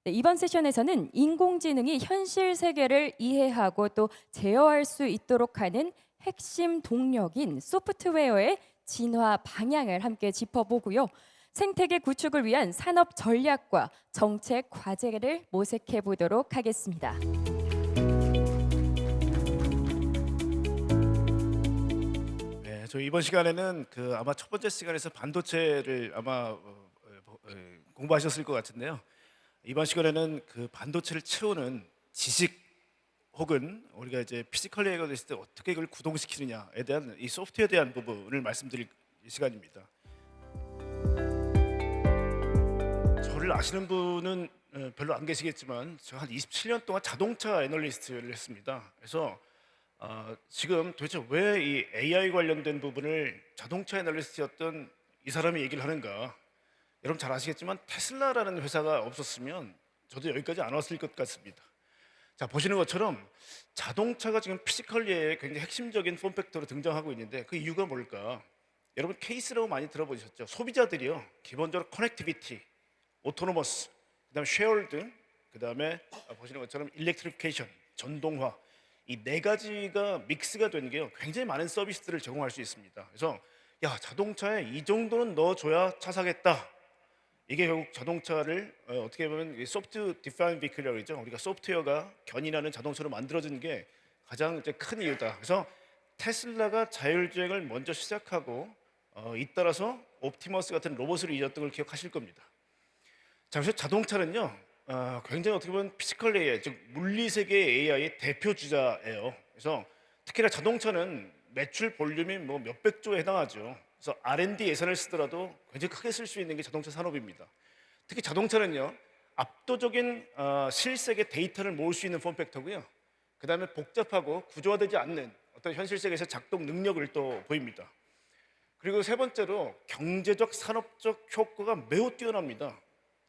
네, 이번 세션에서는 인공지능이 현실 세계를 이해하고 또 제어할 수 있도록 하는 핵심 동력인 소프트웨어의 진화 방향을 함께 짚어보고요. 생태계 구축을 위한 산업 전략과 정책 과제를 모색해 보도록 하겠습니다. 네, 저 이번 시간에는 아마 첫 번째 시간에서 반도체를 아마 공부하셨을 것 같은데요. 이번 시간에는 그 반도체를 채우는 지식 혹은 우리가 이제 피지컬 레이어가 됐을 때 어떻게 그걸 구동시키느냐에 대한 이 소프트웨어에 대한 부분을 말씀드릴 시간입니다. 저를 아시는 분은 별로 안 계시겠지만 제가 한 27년 동안 자동차 애널리스트를 했습니다. 그래서 지금 도대체 왜 이 AI 관련된 부분을 자동차 애널리스트였던 이 사람이 얘기를 하는가? 여러분 잘 아시겠지만 테슬라라는 회사가 없었으면 저도 여기까지 안 왔을 것 같습니다. 자, 보시는 것처럼 자동차가 지금 피지컬리에 굉장히 핵심적인 폼팩터로 등장하고 있는데 그 이유가 뭘까? 여러분 케이스라고 많이 들어보셨죠? 소비자들이요, 기본적으로 커넥티비티, 오토노머스, 그다음에 쉐어드, 그다음에 보시는 것처럼 일렉트리피케이션, 전동화, 이 네 가지가 믹스가 된 게요 굉장히 많은 서비스들을 제공할 수 있습니다. 그래서 야, 자동차에 이 정도는 넣어줘야 차 사겠다. 이게 결국 자동차를 어떻게 보면 소프트 디파인 비클이라고 그러죠. 우리가 소프트웨어가 견인하는 자동차로 만들어진 게 가장 이제 큰 이유다. 그래서 테슬라가 자율주행을 먼저 시작하고 잇따라서 옵티머스 같은 로봇을 이뤘던 걸 기억하실 겁니다. 자, 그래서 자동차는요 굉장히 어떻게 보면 피지컬 AI, 즉 물리 세계의 AI의 대표 주자예요. 그래서 특히나 자동차는 매출 볼륨이 뭐 몇백 조에 해당하죠. 그래서 R&D 예산을 쓰더라도 굉장히 크게 쓸 수 있는 게 자동차 산업입니다. 특히 자동차는요 압도적인 실세계 데이터를 모을 수 있는 폼팩터고요. 그 다음에 복잡하고 구조화되지 않는 어떤 현실 세계에서 작동 능력을 또 보입니다. 그리고 세 번째로 경제적 산업적 효과가 매우 뛰어납니다.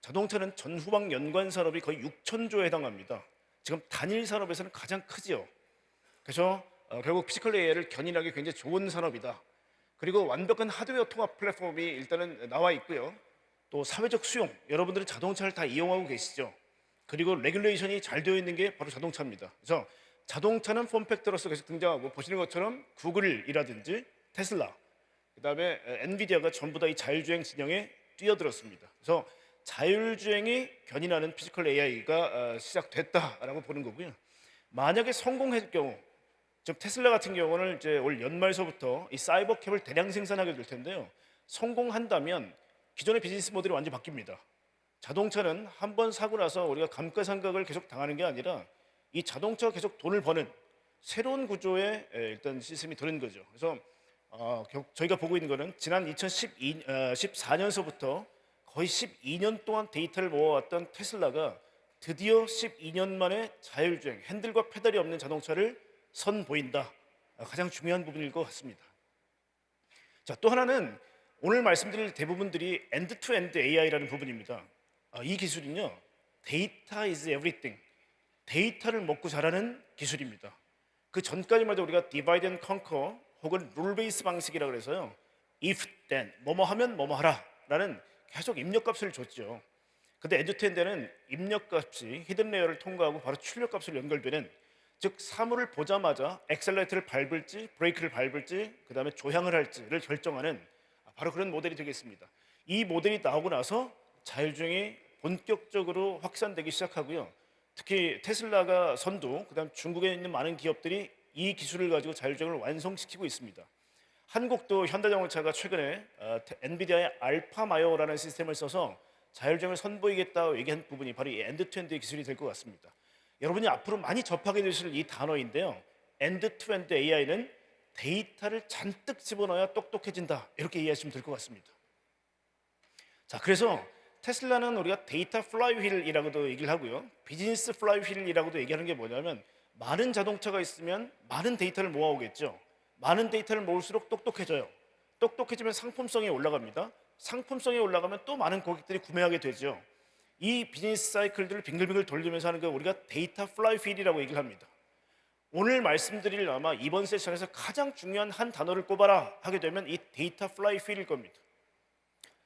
자동차는 전후방 연관 산업이 거의 6천조에 해당합니다. 지금 단일 산업에서는 가장 크지요. 그래서 결국 피지컬 AI를 견인하기 굉장히 좋은 산업이다. 그리고 완벽한 하드웨어 통합 플랫폼이 일단은 나와 있고요. 또 사회적 수용, 여러분들은 자동차를 다 이용하고 계시죠. 그리고 레귤레이션이 잘 되어 있는 게 바로 자동차입니다. 그래서 자동차는 폼팩터로서 계속 등장하고 보시는 것처럼 구글이라든지 테슬라, 그다음에 엔비디아가 전부 다 이 자율주행 진영에 뛰어들었습니다. 그래서 자율주행이 견인하는 피지컬 AI가 시작됐다라고 보는 거고요. 만약에 성공할 경우, 즉 테슬라 같은 경우는 이제 올 연말서부터 이 사이버캡을 대량 생산하게 될 텐데요. 성공한다면 기존의 비즈니스 모델이 완전히 바뀝니다. 자동차는 한 번 사고 나서 우리가 감가상각을 계속 당하는 게 아니라 이 자동차가 계속 돈을 버는 새로운 구조의 일단 시스템이 되는 거죠. 그래서 저희가 보고 있는 거는 지난 2014년서부터 거의 12년 동안 데이터를 모아왔던 테슬라가 드디어 12년 만에 자율주행, 핸들과 페달이 없는 자동차를 선보인다. 가장 중요한 부분일 것 같습니다. 자, 또 하나는 오늘 말씀드릴 대부분들이 엔드-투-엔드 AI라는 부분입니다. 이 기술은요, 데이터 is everything. 데이터를 먹고 자라는 기술입니다. 그 전까지만 해도 우리가 디바이드 앤 컨커 혹은 룰 베이스 방식이라고 해서요, if then 뭐뭐 하면 뭐뭐 하라라는 계속 입력값을 줬죠. 근데 엔드-투-엔드는 입력값이 히든 레이어를 통과하고 바로 출력값으로 연결되는, 즉 사물을 보자마자 엑셀레이터를 밟을지 브레이크를 밟을지 그 다음에 조향을 할지를 결정하는 바로 그런 모델이 되겠습니다. 이 모델이 나오고 나서 자율주행이 본격적으로 확산되기 시작하고요. 특히 테슬라가 선두, 그 다음 중국에 있는 많은 기업들이 이 기술을 가지고 자율주행을 완성시키고 있습니다. 한국도 현대자동차가 최근에 엔비디아의 알파마요라는 시스템을 써서 자율주행을 선보이겠다고 얘기한 부분이 바로 이 엔드-투-엔드 기술이 될 것 같습니다. 여러분이 앞으로 많이 접하게 되실 이 단어인데요, 엔드-투-엔드 AI는 데이터를 잔뜩 집어넣어야 똑똑해진다, 이렇게 이해하시면 될 것 같습니다. 자, 그래서 테슬라는 우리가 데이터 플라이휠이라고도 얘기를 하고요, 비즈니스 플라이휠이라고도 얘기하는 게 뭐냐면 많은 자동차가 있으면 많은 데이터를 모아오겠죠. 많은 데이터를 모을수록 똑똑해져요. 똑똑해지면 상품성이 올라갑니다. 상품성이 올라가면 또 많은 고객들이 구매하게 되죠. 이 비즈니스 사이클들을 빙글빙글 돌리면서 하는 거 우리가 데이터 플라이휠이라고 얘기를 합니다. 오늘 말씀드릴 아마 이번 세션에서 가장 중요한 한 단어를 꼽아라 하게 되면 이 데이터 플라이휠일 겁니다.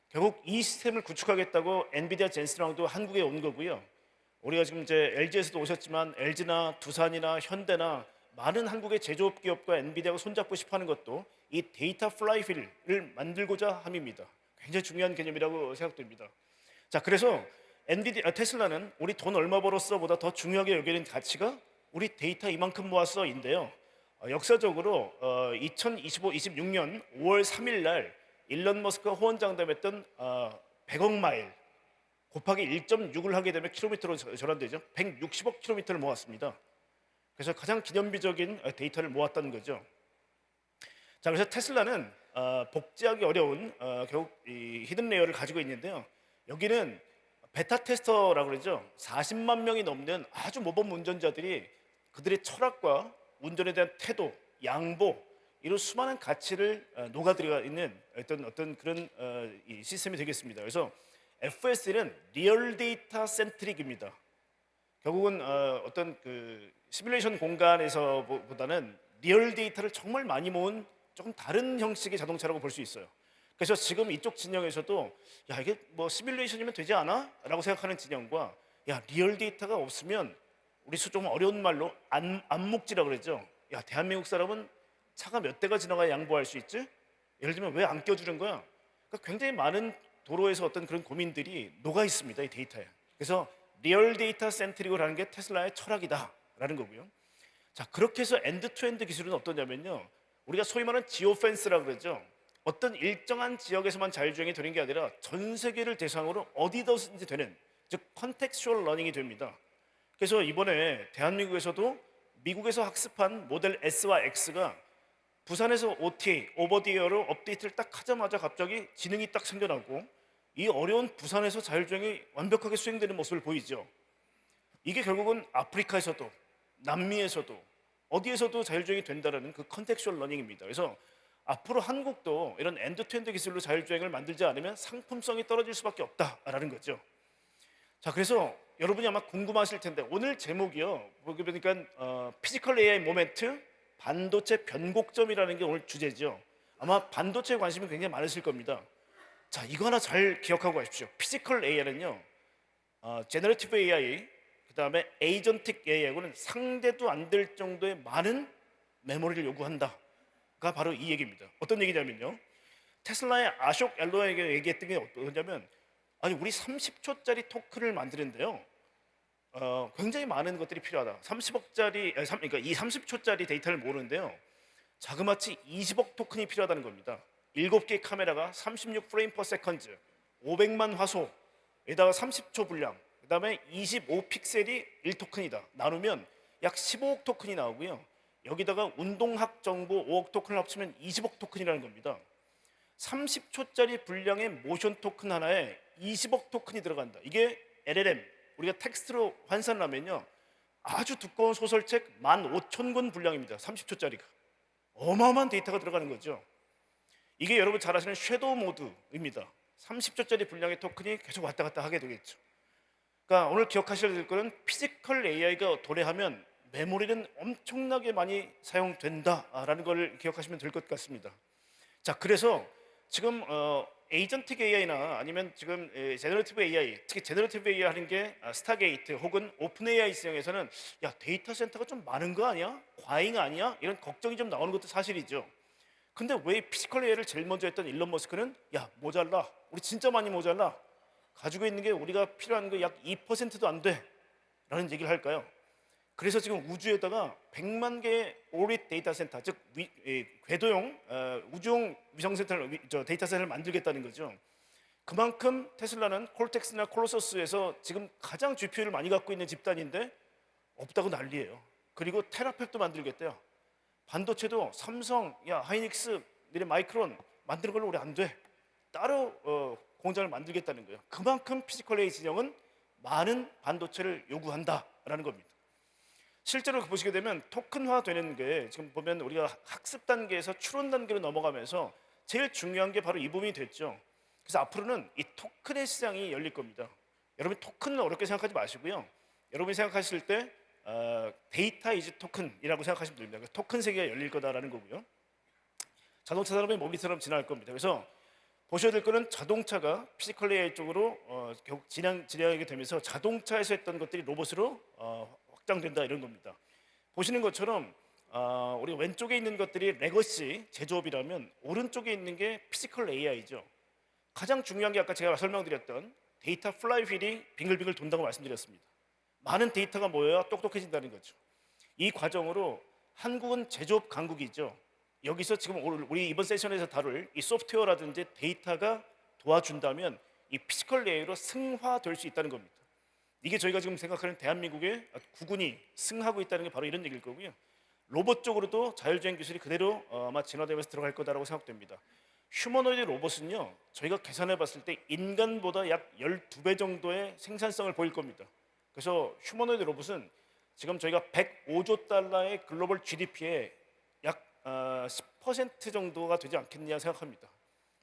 결국 이 시스템을 구축하겠다고 엔비디아 젠슨왕도 한국에 온 거고요. 우리가 지금 이제 LG에서도 오셨지만 LG나 두산이나 현대나 많은 한국의 제조업 기업과 엔비디아가 손잡고 싶어하는 것도 이 데이터 플라이휠을 만들고자 함입니다. 굉장히 중요한 개념이라고 생각됩니다. 자, 그래서 테슬라는 우리 돈 얼마 벌었어보다 더 중요하게 여기는 가치가 우리 데이터 이만큼 모았어인데요. 역사적으로 26년 5월 3일 날 일론 머스크가 호언장담했던 100억 마일 곱하기 1.6을 하게 되면 킬로미터로 전환되죠. 160억 킬로미터를 모았습니다. 그래서 가장 기념비적인 데이터를 모았다는 거죠. 자, 그래서 테슬라는 복제하기 어려운 결국 이 히든 레이어를 가지고 있는데요. 여기는 베타 테스터라고 그러죠. 40만 명이 넘는 아주 모범 운전자들이 그들의 철학과 운전에 대한 태도, 양보 이런 수많은 가치를 녹아들어 있는 어떤 그런 이 시스템이 되겠습니다. 그래서 FS는 리얼 데이터 센트릭입니다. 결국은 어떤 그 시뮬레이션 공간에서보다는 리얼 데이터를 정말 많이 모은 조금 다른 형식의 자동차라고 볼 수 있어요. 그래서 지금 이쪽 진영에서도 야 이게 뭐 시뮬레이션이면 되지 않아? 라고 생각하는 진영과 야 리얼 데이터가 없으면 우리 좀 어려운 말로 안목지라고 그랬죠. 야 대한민국 사람은 차가 몇 대가 지나가야 양보할 수 있지? 예를 들면 왜 안 껴주는 거야? 그러니까 굉장히 많은 도로에서 어떤 그런 고민들이 녹아 있습니다. 이 데이터에. 그래서 리얼 데이터 센트릭이라는 게 테슬라의 철학이다라는 거고요. 자, 그렇게 해서 엔드 투 엔드 기술은 어떠냐면요. 우리가 소위 말하는 지오 펜스라고 그러죠. 어떤 일정한 지역에서만 자율주행이 되는 게 아니라 전 세계를 대상으로 어디든지 되는, 즉 컨텍스추얼 러닝이 됩니다. 그래서 이번에 대한민국에서도 미국에서 학습한 모델 S와 X가 부산에서 OTA, 오버 디 에어로 업데이트를 딱 하자마자 갑자기 지능이 딱 생겨나고 이 어려운 부산에서 자율주행이 완벽하게 수행되는 모습을 보이죠. 이게 결국은 아프리카에서도 남미에서도 어디에서도 자율주행이 된다는 그 컨텍스추얼 러닝입니다. 그래서 앞으로 한국도 이런 엔드-투-엔드 기술로 자율주행을 만들지 않으면 상품성이 떨어질 수밖에 없다라는 거죠. 자, 그래서 여러분이 아마 궁금하실 텐데 오늘 제목이요. 보니까 피지컬 AI 모멘트 반도체 변곡점이라는 게 오늘 주제죠. 아마 반도체에 관심이 굉장히 많으실 겁니다. 자, 이거 하나 잘 기억하고 가십시오. 피지컬 AI는요, 제너레티브 AI, 그 다음에 에이전틱 AI하고는 상대도 안 될 정도의 많은 메모리를 요구한다가 바로 이 얘기입니다. 어떤 얘기냐면요, 테슬라의 아숍 엘로에게 얘기했던 게 뭐냐면, 아니 우리 30초짜리 토큰을 만드는데요, 굉장히 많은 것들이 필요하다. 30억짜리, 그러니까 이 30초짜리 데이터를 모으는데요, 자그마치 20억 토큰이 필요하다는 겁니다. 7개의 카메라가 36 프레임 퍼 세컨즈, 500만 화소에다가 30초 분량, 그 다음에 25 픽셀이 1토큰이다. 나누면 약 15억 토큰이 나오고요. 여기다가 운동학 정보 5억 토큰을 합치면 20억 토큰이라는 겁니다. 30초짜리 분량의 모션 토큰 하나에 20억 토큰이 들어간다. 이게 LLM, 우리가 텍스트로 환산을 하면요, 아주 두꺼운 소설책 15,000권 분량입니다. 30초짜리가. 어마어마한 데이터가 들어가는 거죠. 이게 여러분 잘 아시는 섀도우 모드입니다. 30초짜리 분량의 토큰이 계속 왔다 갔다 하게 되겠죠. 그러니까 오늘 기억하셔야 될 거는 피지컬 AI가 도래하면 메모리는 엄청나게 많이 사용된다라는 걸 기억하시면 될 것 같습니다. 자, 그래서 지금 에이전틱 AI나 아니면 지금 제너레티브 AI, 특히 제너레티브 AI 하는 게 스타게이트 혹은 오픈 AI 시장에서는 야 데이터 센터가 좀 많은 거 아니야? 과잉 아니야? 이런 걱정이 좀 나오는 것도 사실이죠. 근데 왜 피지컬 AI를 제일 먼저 했던 일론 머스크는 야 모자라, 우리 진짜 많이 모자라, 가지고 있는 게 우리가 필요한 거 약 2%도 안 돼 라는 얘기를 할까요? 그래서 지금 우주에다가 100만 개의 오릿 데이터 센터, 즉 궤도용 우주용 위성센터를, 데이터 센터를 만들겠다는 거죠. 그만큼 테슬라는 콜텍스나 콜로서스에서 지금 가장 GPU를 많이 갖고 있는 집단인데 없다고 난리예요. 그리고 테라팹도 만들겠대요. 반도체도 삼성, 하이닉스, 마이크론 만드는 걸로 우리 안 돼. 따로 공장을 만들겠다는 거예요. 그만큼 피지컬 AI 진영은 많은 반도체를 요구한다라는 겁니다. 실제로 보시게 되면 토큰화 되는 게 지금 보면 우리가 학습 단계에서 추론 단계로 넘어가면서 제일 중요한 게 바로 이 부분이 됐죠. 그래서 앞으로는 이 토큰의 시장이 열릴 겁니다. 여러분 토큰을 어렵게 생각하지 마시고요. 여러분이 생각하실 때 데이터 이즈 토큰이라고 생각하시면 됩니다. 토큰 세계가 열릴 거다라는 거고요. 자동차 산업의 모비처럼 진화할 겁니다. 그래서 보셔야 될 거는 자동차가 피지컬 AI 쪽으로 결국 진행하게 되면서 자동차에서 했던 것들이 로봇으로 확장된다 이런 겁니다. 보시는 것처럼 우리 왼쪽에 있는 것들이 레거시 제조업이라면 오른쪽에 있는 게 피지컬 AI죠. 가장 중요한 게 아까 제가 설명드렸던 데이터 플라이휠이 빙글빙글 돈다고 말씀드렸습니다. 많은 데이터가 모여야 똑똑해진다는 거죠. 이 과정으로 한국은 제조업 강국이죠. 여기서 지금 우리 이번 세션에서 다룰 이 소프트웨어라든지 데이터가 도와준다면 이 피지컬 AI로 승화될 수 있다는 겁니다. 이게 저희가 지금 생각하는 대한민국의 국군이 승하고 있다는 게 바로 이런 얘기일 거고요. 로봇 쪽으로도 자율주행 기술이 그대로 아마 진화되면서 들어갈 거다라고 생각됩니다. 휴머노이드 로봇은요, 저희가 계산해 봤을 때 인간보다 약 12배 정도의 생산성을 보일 겁니다. 그래서 휴머노이드 로봇은 지금 저희가 105조 달러의 글로벌 GDP에 약 10% 정도가 되지 않겠냐 생각합니다.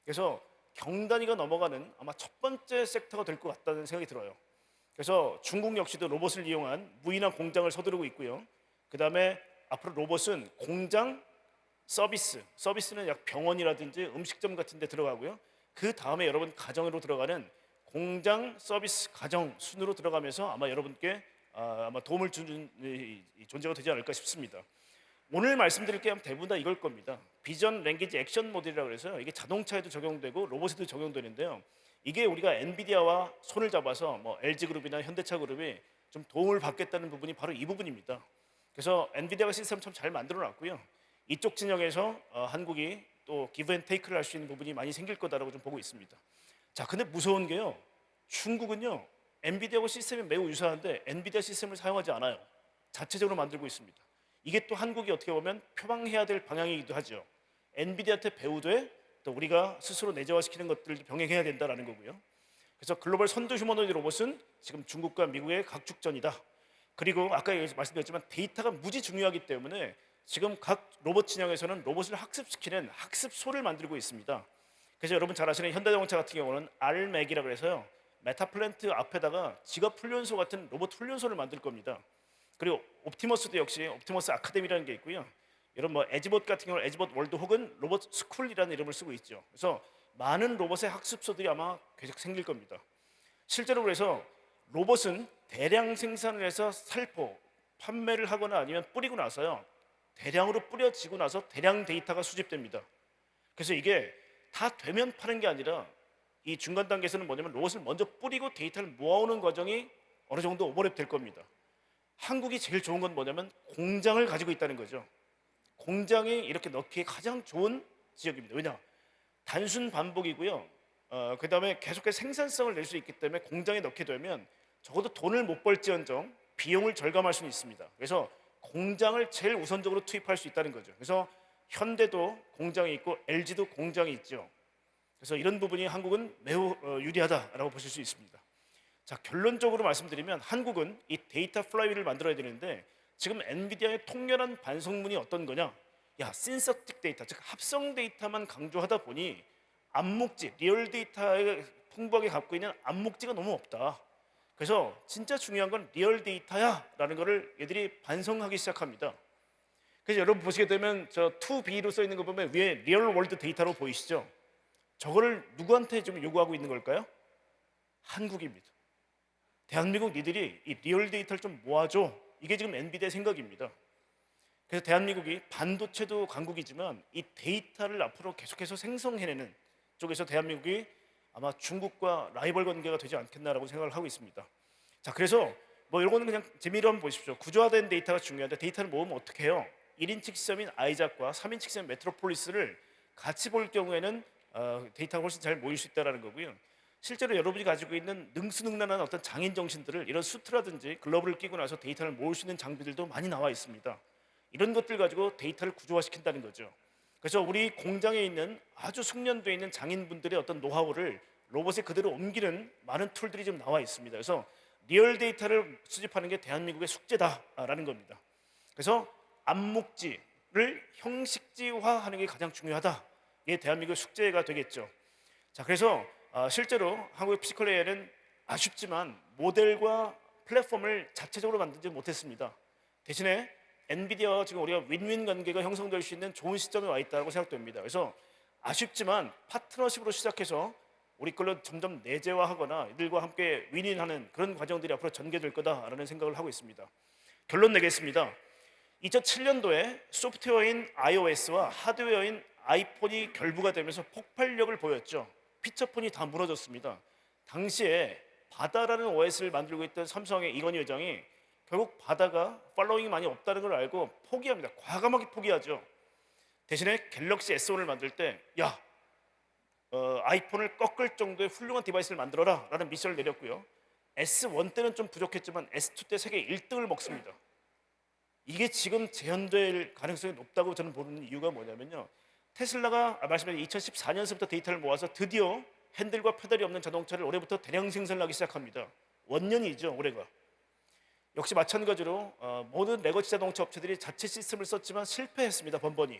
그래서 경단위가 넘어가는 아마 첫 번째 섹터가 될 것 같다는 생각이 들어요. 그래서 중국 역시도 로봇을 이용한 무인화 공장을 서두르고 있고요. 그 다음에 앞으로 로봇은 공장, 서비스는 약 병원이라든지 음식점 같은 데 들어가고요. 그 다음에 여러분 가정으로 들어가는 공장, 서비스, 가정 순으로 들어가면서 아마 여러분께 아마 도움을 주는 존재가 되지 않을까 싶습니다. 오늘 말씀드릴 게 대부분 다 이걸 겁니다. 비전 랭귀지 액션 모델이라고 해서 이게 자동차에도 적용되고 로봇에도 적용되는데요. 이게 우리가 엔비디아와 손을 잡아서 뭐 LG그룹이나 현대차그룹이 좀 도움을 받겠다는 부분이 바로 이 부분입니다. 그래서 엔비디아가 시스템 참 잘 만들어 놨고요. 이쪽 진영에서 한국이 또 기브 앤 테이크를 할 수 있는 부분이 많이 생길 거다라고 좀 보고 있습니다. 자, 근데 무서운 게요. 중국은요. 엔비디아하고 시스템이 매우 유사한데 엔비디아 시스템을 사용하지 않아요. 자체적으로 만들고 있습니다. 이게 또 한국이 어떻게 보면 표방해야 될 방향이기도 하죠. 엔비디아한테 배우되 또 우리가 스스로 내재화시키는 것들도 병행해야 된다라는 거고요. 그래서 글로벌 선두 휴머노이드 로봇은 지금 중국과 미국의 각축전이다. 그리고 아까 말씀드렸지만 데이터가 무지 중요하기 때문에 지금 각 로봇 진영에서는 로봇을 학습시키는 학습소를 만들고 있습니다. 그래서 여러분 잘 아시는 현대자동차 같은 경우는 RMAC이라고 해서요. 메타플랜트 앞에다가 지갑 훈련소 같은 로봇 훈련소를 만들 겁니다. 그리고 옵티머스도 역시 옵티머스 아카데미라는 게 있고요. 이런 뭐 에지봇 같은 경우는 에지봇 월드 혹은 로봇 스쿨이라는 이름을 쓰고 있죠. 그래서 많은 로봇의 학습소들이 아마 계속 생길 겁니다. 실제로 그래서 로봇은 대량 생산을 해서 살포, 판매를 하거나 아니면 뿌리고 나서요. 대량으로 뿌려지고 나서 대량 데이터가 수집됩니다. 그래서 이게 다 되면 파는 게 아니라 이 중간 단계에서는 뭐냐면 로봇을 먼저 뿌리고 데이터를 모아오는 과정이 어느 정도 오버랩 될 겁니다. 한국이 제일 좋은 건 뭐냐면 공장을 가지고 있다는 거죠. 공장이 이렇게 넣기에 가장 좋은 지역입니다. 왜냐? 단순 반복이고요. 그 다음에 계속해서 생산성을 낼 수 있기 때문에 공장에 넣게 되면 적어도 돈을 못 벌지언정 비용을 절감할 수는 있습니다. 그래서 공장을 제일 우선적으로 투입할 수 있다는 거죠. 그래서 현대도 공장이 있고 LG도 공장이 있죠. 그래서 이런 부분이 한국은 매우 유리하다라고 보실 수 있습니다. 자, 결론적으로 말씀드리면 한국은 이 데이터 플라이휠을 만들어야 되는데 지금 엔비디아의 통렬한 반성문이 어떤 거냐? 야, 신서틱 데이터, 즉 합성 데이터만 강조하다 보니 암묵지, 리얼 데이터에 풍부하게 갖고 있는 암묵지가 너무 없다. 그래서 진짜 중요한 건 리얼 데이터야라는 거를 얘들이 반성하기 시작합니다. 그래서 여러분 보시게 되면 저 2B로 써 있는 거 보면 위에 리얼 월드 데이터로 보이시죠? 저거를 누구한테 좀 요구하고 있는 걸까요? 한국입니다. 대한민국 니들이 이 리얼 데이터를 좀 모아줘. 이게 지금 엔비디아의 생각입니다. 그래서 대한민국이 반도체도 강국이지만 이 데이터를 앞으로 계속해서 생성해내는 쪽에서 대한민국이 아마 중국과 라이벌 관계가 되지 않겠나라고 생각을 하고 있습니다. 자, 그래서 뭐 이런 거는 그냥 재미로 한번 보십시오. 구조화된 데이터가 중요한데 데이터를 모으면 어떻게 해요? 1인칭 시스템인 아이작과 3인칭 시스템 메트로폴리스를 같이 볼 경우에는 데이터가 훨씬 잘 모일 수 있다는 거고요. 실제로 여러분이 가지고 있는 능수능란한 어떤 장인 정신들을 이런 수트라든지 글러브를 끼고 나서 데이터를 모을 수 있는 장비들도 많이 나와 있습니다. 이런 것들 가지고 데이터를 구조화시킨다는 거죠. 그래서 우리 공장에 있는 아주 숙련되어 있는 장인분들의 어떤 노하우를 로봇에 그대로 옮기는 많은 툴들이 지금 나와 있습니다. 그래서 리얼 데이터를 수집하는 게 대한민국의 숙제다라는 겁니다. 그래서 암묵지를 형식지화하는 게 가장 중요하다. 이게 대한민국의 숙제가 되겠죠. 자, 그래서 실제로 한국의 피지컬 AI는 아쉽지만 모델과 플랫폼을 자체적으로 만들지 못했습니다. 대신에 엔비디아와 지금 우리가 윈윈 관계가 형성될 수 있는 좋은 시점에 와 있다고 생각됩니다. 그래서 아쉽지만 파트너십으로 시작해서 우리 걸로 점점 내재화하거나 이들과 함께 윈윈하는 그런 과정들이 앞으로 전개될 거다라는 생각을 하고 있습니다. 결론 내겠습니다. 2007년도에 소프트웨어인 iOS와 하드웨어인 아이폰이 결부가 되면서 폭발력을 보였죠. 피처폰이 다 무너졌습니다. 당시에 바다라는 OS를 만들고 있던 삼성의 이건희 회장이 결국 바다가 팔로잉이 많이 없다는 걸 알고 포기합니다. 과감하게 포기하죠. 대신에 갤럭시 S1을 만들 때 아이폰을 꺾을 정도의 훌륭한 디바이스를 만들어라 라는 미션을 내렸고요. S1 때는 좀 부족했지만 S2 때 세계 1등을 먹습니다. 이게 지금 재현될 가능성이 높다고 저는 보는 이유가 뭐냐면요. 테슬라가 말씀드린 2014년서부터 데이터를 모아서 드디어 핸들과 페달이 없는 자동차를 올해부터 대량 생산을 하기 시작합니다. 원년이죠, 올해가. 역시 마찬가지로 모든 레거시 자동차 업체들이 자체 시스템을 썼지만 실패했습니다, 번번이.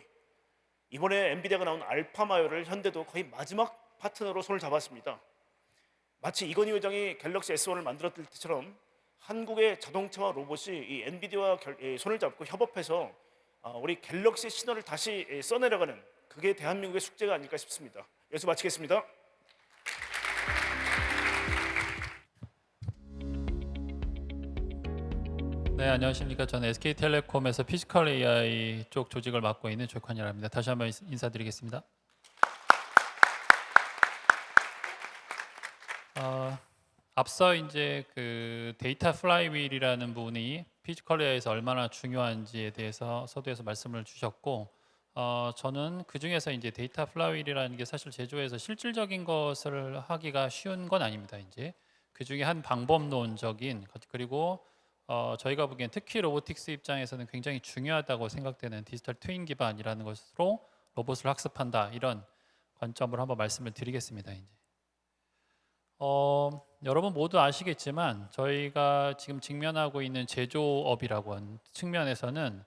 이번에 엔비디아가 나온 알파마요를 현대도 거의 마지막 파트너로 손을 잡았습니다. 마치 이건희 회장이 갤럭시 S1을 만들었을 때처럼 한국의 자동차와 로봇이 이 엔비디아와 손을 잡고 협업해서 우리 갤럭시 신호를 다시 써내려가는 그게 대한민국의 숙제가 아닐까 싶습니다. 여기서 마치겠습니다. 네, 안녕하십니까. 저는 SK텔레콤에서 피지컬 AI 쪽 조직을 맡고 있는 조건이라고 합니다. 다시 한번 인사드리겠습니다. 앞서 이제 그 데이터 플라이휠이라는 부분이 피지컬 AI에서 얼마나 중요한지에 대해서 서두에서 말씀을 주셨고, 저는 그 중에서 이제 데이터 플라이휠이라는 게 사실 제조에서 실질적인 것을 하기가 쉬운 건 아닙니다. 이제 그 중에 한 방법론적인 그리고 저희가 보기엔 특히 로보틱스 입장에서는 굉장히 중요하다고 생각되는 디지털 트윈 기반이라는 것으로 로봇을 학습한다, 이런 관점을 한번 말씀을 드리겠습니다. 이제 여러분 모두 아시겠지만 저희가 지금 직면하고 있는 제조업이라고 하는 측면에서는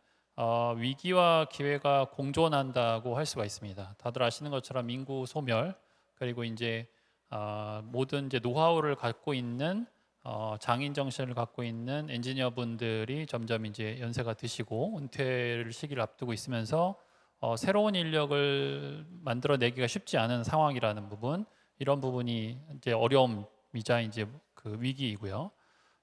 위기와 기회가 공존한다고 할 수가 있습니다. 다들 아시는 것처럼 인구 소멸, 그리고 이제 모든 이제 노하우를 갖고 있는 장인 정신을 갖고 있는 엔지니어분들이 점점 이제 연세가 드시고 은퇴를 시기를 앞두고 있으면서 새로운 인력을 만들어내기가 쉽지 않은 상황이라는 부분, 이런 부분이 이제 어려움이자 이제 그 위기이고요.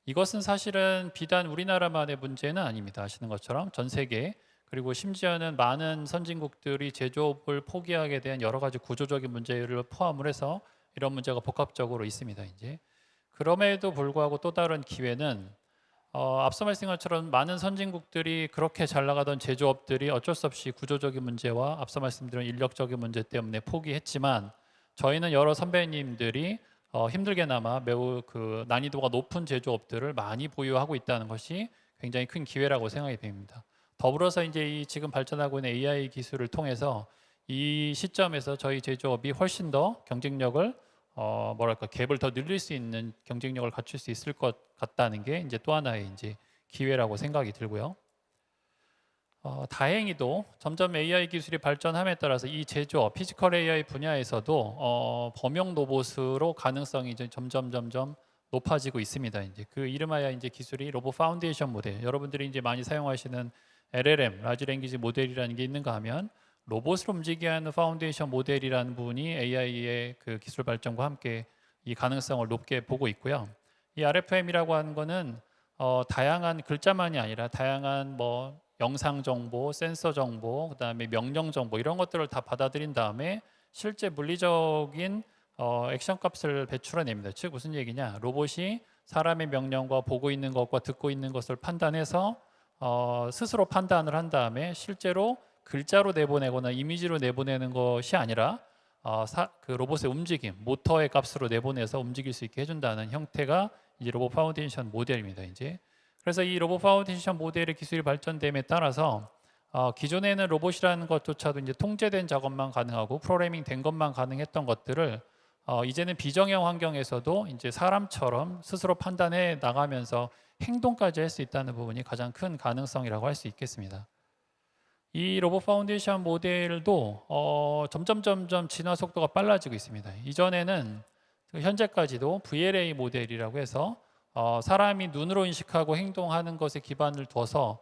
이것은 사실은 비단 우리나라만의 문제는 아닙니다. 아시는 것처럼 전 세계, 그리고 심지어는 많은 선진국들이 제조업을 포기하게 된 여러 가지 구조적인 문제를 포함을 해서 이런 문제가 복합적으로 있습니다. 이제 그럼에도 불구하고 또 다른 기회는 앞서 말씀한 것처럼 많은 선진국들이 그렇게 잘 나가던 제조업들이 어쩔 수 없이 구조적인 문제와 앞서 말씀드린 인력적인 문제 때문에 포기했지만, 저희는 여러 선배님들이 힘들게나마 매우 그 난이도가 높은 제조업들을 많이 보유하고 있다는 것이 굉장히 큰 기회라고 생각이 됩니다. 더불어서 이제 이 지금 발전하고 있는 AI 기술을 통해서 이 시점에서 저희 제조업이 훨씬 더 경쟁력을 갭을 더 늘릴 수 있는 경쟁력을 갖출 수 있을 것 같다는 게 이제 또 하나의 이제 기회라고 생각이 들고요. 다행히도 점점 AI 기술이 발전함에 따라서 이 제조업, 피지컬 AI 분야에서도 범용 로봇으로 가능성이 이제 점점 높아지고 있습니다. 이제 그 이름하여 이제 기술이 로봇 파운데이션 모델, 여러분들이 이제 많이 사용하시는 LLM, 라지 랭귀지 모델이라는 게 있는가 하면 로봇을 움직이게 하는 파운데이션 모델이라는 부분이 AI의 그 기술 발전과 함께 이 가능성을 높게 보고 있고요. 이 RFM이라고 하는 거는 다양한 글자만이 아니라 다양한 뭐 영상 정보, 센서 정보, 그다음에 명령 정보, 이런 것들을 다 받아들인 다음에 실제 물리적인 액션 값을 배출해냅니다. 즉 무슨 얘기냐? 로봇이 사람의 명령과 보고 있는 것과 듣고 있는 것을 판단해서 스스로 판단을 한 다음에 실제로 글자로 내보내거나 이미지로 내보내는 것이 아니라 그 로봇의 움직임, 모터의 값으로 내보내서 움직일 수 있게 해준다는 형태가 이제 로봇 파운데이션 모델입니다. 이제 그래서 이 로봇 파운데이션 모델의 기술이 발전됨에 따라서 기존에는 로봇이라는 것조차도 이제 통제된 작업만 가능하고 프로그래밍 된 것만 가능했던 것들을 이제는 비정형 환경에서도 이제 사람처럼 스스로 판단해 나가면서 행동까지 할 수 있다는 부분이 가장 큰 가능성이라고 할 수 있겠습니다. 이 로봇 파운데이션 모델도 점점 진화 속도가 빨라지고 있습니다. 이전에는 현재까지도 VLA 모델이라고 해서 사람이 눈으로 인식하고 행동하는 것에 기반을 둬서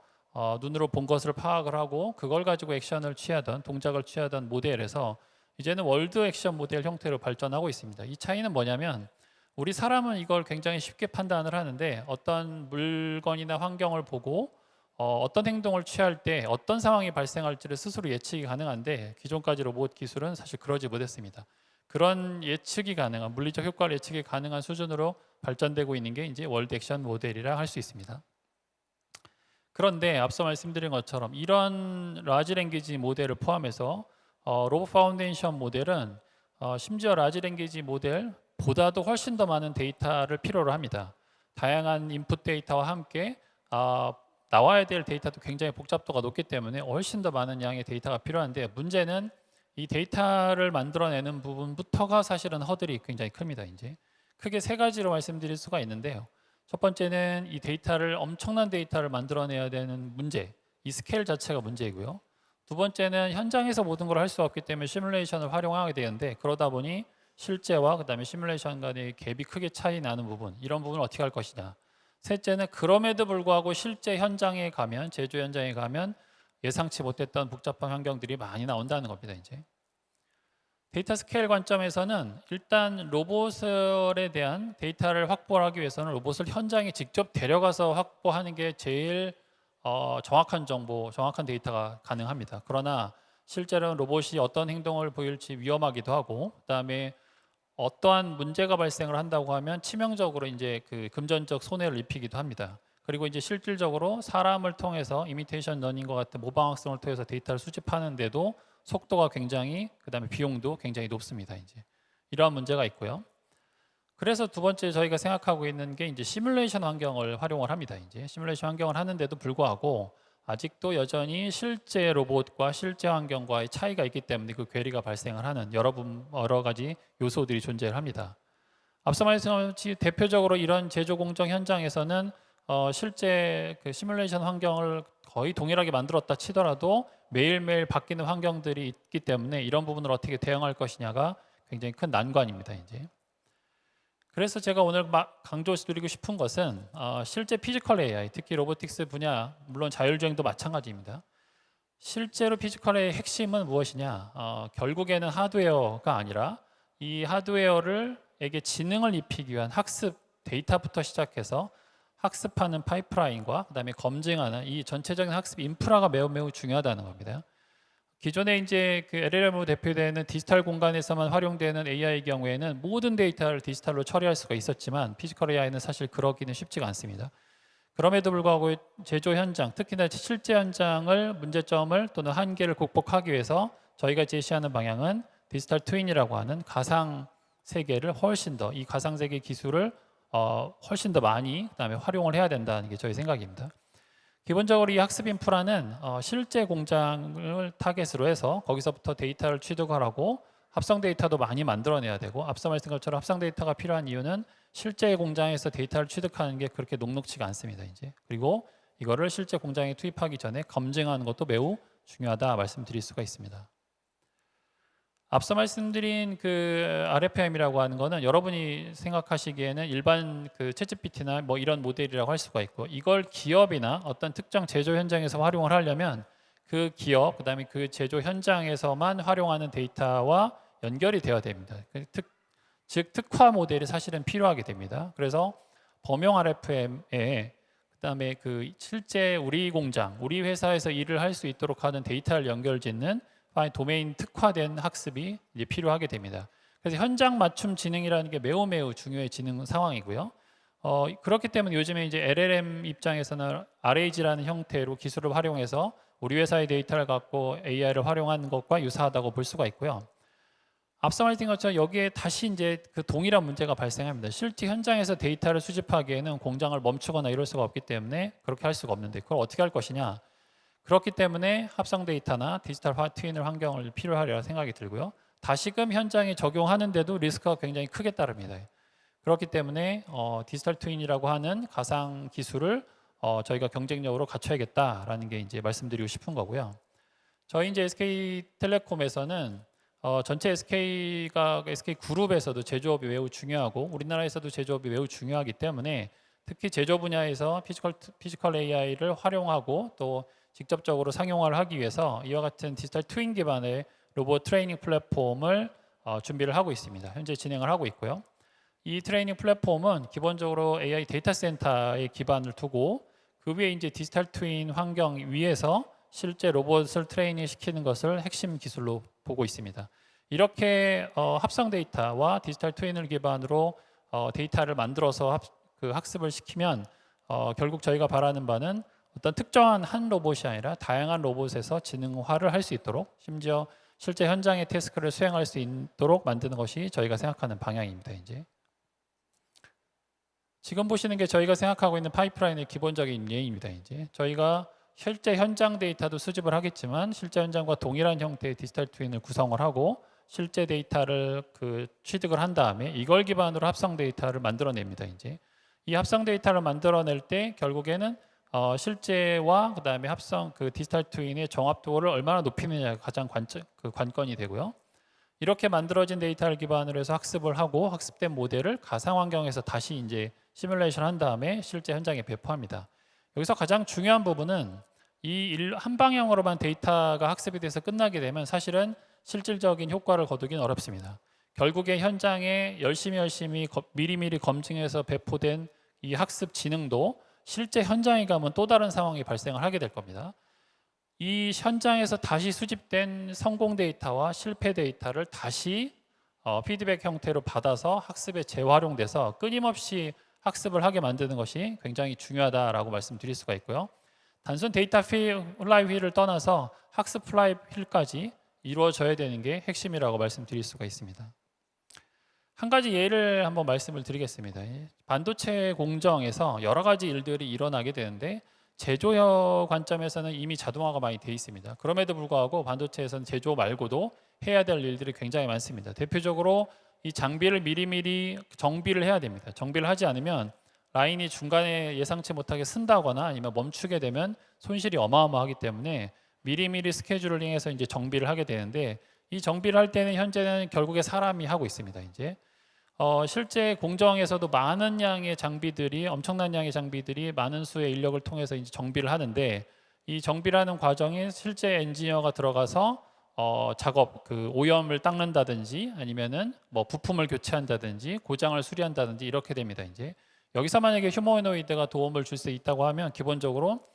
눈으로 본 것을 파악을 하고 그걸 가지고 액션을 취하던 동작을 취하던 모델에서 이제는 월드 액션 모델 형태로 발전하고 있습니다. 이 차이는 뭐냐면 우리 사람은 이걸 굉장히 쉽게 판단을 하는데 어떤 물건이나 환경을 보고 어떤 행동을 취할 때 어떤 상황이 발생할지를 스스로 예측이 가능한데 기존까지 로봇 기술은 사실 그러지 못했습니다. 그런 예측이 가능한 물리적 효과를 예측이 가능한 수준으로 발전되고 있는 게 이제 월드 액션 모델이라 할 수 있습니다. 그런데 앞서 말씀드린 것처럼 이런 라지 랭귀지 모델을 포함해서 로봇 파운데이션 모델은 심지어 라지 랭귀지 모델보다도 훨씬 더 많은 데이터를 필요로 합니다. 다양한 인풋 데이터와 함께 나와야 될 데이터도 굉장히 복잡도가 높기 때문에 훨씬 더 많은 양의 데이터가 필요한데 문제는 이 데이터를 만들어내는 부분부터가 사실은 허들이 굉장히 큽니다. 이제 크게 세 가지로 말씀드릴 수가 있는데요. 첫 번째는 이 데이터를 엄청난 데이터를 만들어내야 되는 문제, 이 스케일 자체가 문제이고요. 두 번째는 현장에서 모든 걸 할 수 없기 때문에 시뮬레이션을 활용하게 되는데 그러다 보니 실제와 그다음에 시뮬레이션 간의 갭이 크게 차이 나는 부분, 이런 부분을 어떻게 할 것이냐. 셋째는 그럼에도 불구하고 실제 현장에 가면, 제조 현장에 가면 예상치 못했던 복잡한 환경들이 많이 나온다는 겁니다. 이제 데이터 스케일 관점에서는 일단 로봇에 대한 데이터를 확보하기 위해서는 로봇을 현장에 직접 데려가서 확보하는 게 제일 정확한 정보, 정확한 데이터가 가능합니다. 그러나 실제로는 로봇이 어떤 행동을 보일지 위험하기도 하고, 그다음에 어떠한 문제가 발생을 한다고 하면 치명적으로 이제 그 금전적 손해를 입히기도 합니다. 그리고 이제 실질적으로 사람을 통해서 이미테이션 러닝과 같은 모방학습을 통해서 데이터를 수집하는데도 속도가 굉장히, 그다음에 비용도 굉장히 높습니다. 이제 이러한 문제가 있고요. 그래서 두 번째 저희가 생각하고 있는 게 이제 시뮬레이션 환경을 활용을 합니다. 이제 시뮬레이션 환경을 하는데도 불구하고 아직도 여전히 실제 로봇과 실제 환경과의 차이가 있기 때문에 그 괴리가 발생을 하는 여러 가지 요소들이 존재를 합니다. 앞서 말씀드린 대표적으로 이런 제조 공정 현장에서는 실제 그 시뮬레이션 환경을 거의 동일하게 만들었다 치더라도 매일매일 바뀌는 환경들이 있기 때문에 이런 부분을 어떻게 대응할 것이냐가 굉장히 큰 난관입니다. 이제 그래서 제가 오늘 강조드리고 싶은 것은 실제 피지컬 AI, 특히 로보틱스 분야, 물론 자율주행도 마찬가지입니다. 실제로 피지컬 AI의 핵심은 무엇이냐? 결국에는 하드웨어가 아니라 이 하드웨어에게 지능을 입히기 위한 학습 데이터부터 시작해서 학습하는 파이프라인과 그다음에 검증하는 이 전체적인 학습 인프라가 매우 중요하다는 겁니다. 기존에 이제 그 LLM으로 대표되는 디지털 공간에서만 활용되는 AI의 경우에는 모든 데이터를 디지털로 처리할 수가 있었지만 피지컬 AI는 사실 그러기는 쉽지가 않습니다. 그럼에도 불구하고 제조 현장, 특히나 실제 현장을 문제점을 또는 한계를 극복하기 위해서 저희가 제시하는 방향은 디지털 트윈이라고 하는 가상 세계를 훨씬 더, 이 가상 세계 기술을 훨씬 더 많이 그다음에 활용을 해야 된다는 게 저희 생각입니다. 기본적으로 이 학습 인프라는 실제 공장을 타겟으로 해서 거기서부터 데이터를 취득을 하고 합성 데이터도 많이 만들어내야 되고, 앞서 말씀드린 것처럼 합성 데이터가 필요한 이유는 실제 공장에서 데이터를 취득하는 게 그렇게 녹록지가 않습니다. 이제 그리고 이거를 실제 공장에 투입하기 전에 검증하는 것도 매우 중요하다 말씀드릴 수가 있습니다. 앞서 말씀드린 그 RFM이라고 하는 거는 여러분이 생각하시기에는 일반 그 챗GPT나 뭐 이런 모델이라고 할 수가 있고, 이걸 기업이나 어떤 특정 제조 현장에서 활용을 하려면 그 기업, 그다음에 그 제조 현장에서만 활용하는 데이터와 연결이 되어야 됩니다. 즉 특화 모델이 사실은 필요하게 됩니다. 그래서 범용 RFM에 그다음에 그 실제 우리 공장, 우리 회사에서 일을 할 수 있도록 하는 데이터를 연결짓는 도메인 특화된 학습이 이제 필요하게 됩니다. 그래서 현장 맞춤 지능이라는 게 매우 중요해지는 상황이고요. 그렇기 때문에 요즘에 이제 LLM 입장에서는 RAG라는 형태로 기술을 활용해서 우리 회사의 데이터를 갖고 AI를 활용하는 것과 유사하다고 볼 수가 있고요. 앞서 말씀드린 것처럼 여기에 다시 이제 그 동일한 문제가 발생합니다. 실제 현장에서 데이터를 수집하기에는 공장을 멈추거나 이럴 수가 없기 때문에 그렇게 할 수가 없는데 그걸 어떻게 할 것이냐? 그렇기 때문에 합성 데이터나 디지털 트윈을 환경을 필요하리라 생각이 들고요. 다시금 현장에 적용하는데도 리스크가 굉장히 크게 따릅니다. 그렇기 때문에 디지털 트윈이라고 하는 가상 기술을 저희가 경쟁력으로 갖춰야겠다라는 게 이제 말씀드리고 싶은 거고요. 저희 이제 SK텔레콤에서는 전체 SK 그룹에서도 제조업이 매우 중요하고 우리나라에서도 제조업이 매우 중요하기 때문에 특히 제조 분야에서 피지컬 AI를 활용하고 또 직접적으로 상용화를 하기 위해서 이와 같은 디지털 트윈 기반의 로봇 트레이닝 플랫폼을 준비를 하고 있습니다. 현재 진행을 하고 있고요. 이 트레이닝 플랫폼은 기본적으로 AI 데이터 센터에 기반을 두고 그 위에 이제 디지털 트윈 환경 위에서 실제 로봇을 트레이닝 시키는 것을 핵심 기술로 보고 있습니다. 이렇게 합성 데이터와 디지털 트윈을 기반으로 데이터를 만들어서 학습을 시키면 결국 저희가 바라는 바는 어떤 특정한 한 로봇이 아니라 다양한 로봇에서 지능화를 할 수 있도록 심지어 실제 현장의 태스크를 수행할 수 있도록 만드는 것이 저희가 생각하는 방향입니다. 이제 지금 보시는 게 저희가 생각하고 있는 파이프라인의 기본적인 예입니다. 이제 저희가 실제 현장 데이터도 수집을 하겠지만 실제 현장과 동일한 형태의 디지털 트윈을 구성을 하고 실제 데이터를 취득을 한 다음에 이걸 기반으로 합성 데이터를 만들어냅니다. 이제 이 합성 데이터를 만들어낼 때 결국에는 실제와 그다음에 합성 디지털 트윈의 정합도를 얼마나 높이느냐가 가장 관건이 되고요. 이렇게 만들어진 데이터를 기반으로 해서 학습을 하고 학습된 모델을 가상 환경에서 다시 이제 시뮬레이션 한 다음에 실제 현장에 배포합니다. 여기서 가장 중요한 부분은 이 한 방향으로만 데이터가 학습이 돼서 끝나게 되면 사실은 실질적인 효과를 거두기는 어렵습니다. 결국에 현장에 열심히 미리미리 검증해서 배포된 이 학습 지능도 실제 현장에 가면 또 다른 상황이 발생을 하게 될 겁니다. 이 현장에서 다시 수집된 성공 데이터와 실패 데이터를 다시 피드백 형태로 받아서 학습에 재활용돼서 끊임없이 학습을 하게 만드는 것이 굉장히 중요하다라고 말씀드릴 수가 있고요. 단순 데이터 플라이 휠을 떠나서 학습 플라이 휠까지 이루어져야 되는 게 핵심이라고 말씀드릴 수가 있습니다. 한 가지 예를 한번 말씀을 드리겠습니다. 반도체 공정에서 여러 가지 일들이 일어나게 되는데 제조 관점에서는 이미 자동화가 많이 돼 있습니다. 그럼에도 불구하고 반도체에서는 제조 말고도 해야 될 일들이 굉장히 많습니다. 대표적으로 이 장비를 미리미리 정비를 해야 됩니다. 정비를 하지 않으면 라인이 중간에 예상치 못하게 쓴다거나 아니면 멈추게 되면 손실이 어마어마하기 때문에 미리미리 스케줄링해서 이제 정비를 하게 되는데 이 정비를 할 때는 현재는 결국에 사람이 하고 있습니다. 이제 실제 공정에서도 많은 양의 장비들이 엄청난 양의 장비들이 많은 수의 인력을 통해서 이제 정비를 하는데 이 정비를 하는 과정에 실제 엔지니어가 들어가서 작업 오염을 닦는다든지 아니면은 뭐 부품을 교체한다든지 고장을 수리한다든지 이렇게 됩니다. 이제 여기서 만약에 휴머노이드가 도움을 줄 수 있다고 하면 기본적으로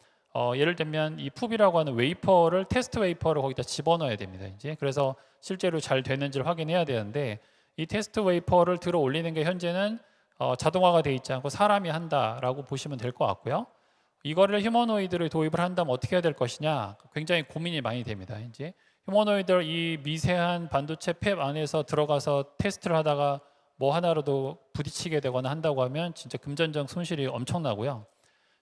예를 들면 이 풉이라고 하는 웨이퍼를 테스트 웨이퍼를 거기다 집어넣어야 됩니다. 이제 그래서 실제로 잘 되는지를 확인해야 되는데 이 테스트 웨이퍼를 들어 올리는 게 현재는 자동화가 돼 있지 않고 사람이 한다라고 보시면 될 것 같고요. 이거를 휴머노이드를 도입을 한다면 어떻게 해야 될 것이냐 굉장히 고민이 많이 됩니다. 이제 휴머노이드를 이 미세한 반도체 팹 안에서 들어가서 테스트를 하다가 뭐 하나로도 부딪히게 되거나 한다고 하면 진짜 금전적 손실이 엄청나고요.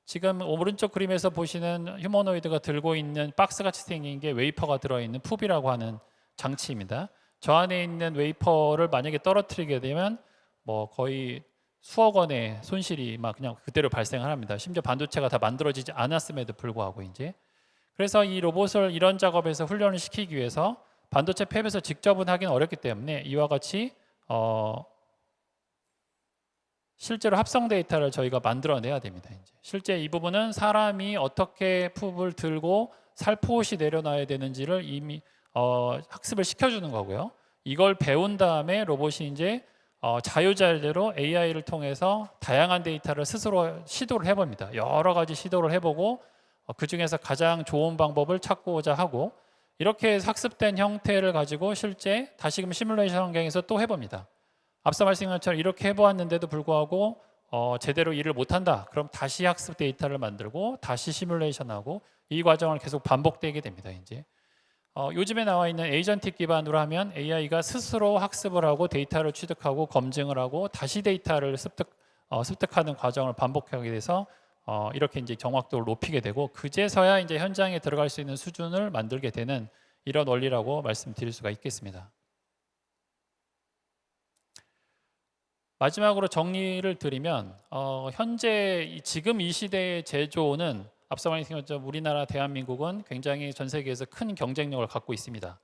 지금 오른쪽 그림에서 보시는 휴머노이드가 들고 있는 박스같이 생긴 게 웨이퍼가 들어있는 풉이라고 하는 장치입니다. 저 안에 있는 웨이퍼를 만약에 떨어뜨리게 되면 뭐 거의 수억 원의 손실이 막 그냥 그대로 발생을 합니다. 심지어 반도체가 다 만들어지지 않았음에도 불구하고 이제 그래서 이 로봇을 이런 작업에서 훈련을 시키기 위해서 반도체 팹에서 직접은 하기는 어렵기 때문에 이와 같이 실제로 합성 데이터를 저희가 만들어내야 됩니다. 이제 실제 이 부분은 사람이 어떻게 풉을 들고 살포시 내려놔야 되는지를 이미 학습을 시켜주는 거고요. 이걸 배운 다음에 로봇이 이제 자유자재로 AI를 통해서 다양한 데이터를 스스로 시도를 해봅니다. 여러 가지 시도를 해보고 그 중에서 가장 좋은 방법을 찾고자 하고 이렇게 학습된 형태를 가지고 실제 다시금 시뮬레이션 환경에서 또 해봅니다. 앞서 말씀드린 것처럼 이렇게 해보았는데도 불구하고 제대로 일을 못한다. 그럼 다시 학습 데이터를 만들고 다시 시뮬레이션하고 이 과정을 계속 반복되게 됩니다. 이제 요즘에 나와 있는 에이전틱 기반으로 하면 AI가 스스로 학습을 하고 데이터를 취득하고 검증을 하고 다시 데이터를 습득하는 과정을 반복하게 돼서 이렇게 이제 정확도를 높이게 되고 그제서야 이제 현장에 들어갈 수 있는 수준을 만들게 되는 이런 원리라고 말씀드릴 수가 있겠습니다. 마지막으로 정리를 드리면 현재 지금 이 시대의 제조는 앞서 말씀드린 것처럼 우리나라 대한민국은 굉장히 전 세계에서 큰 경쟁력을 갖고 있습니다.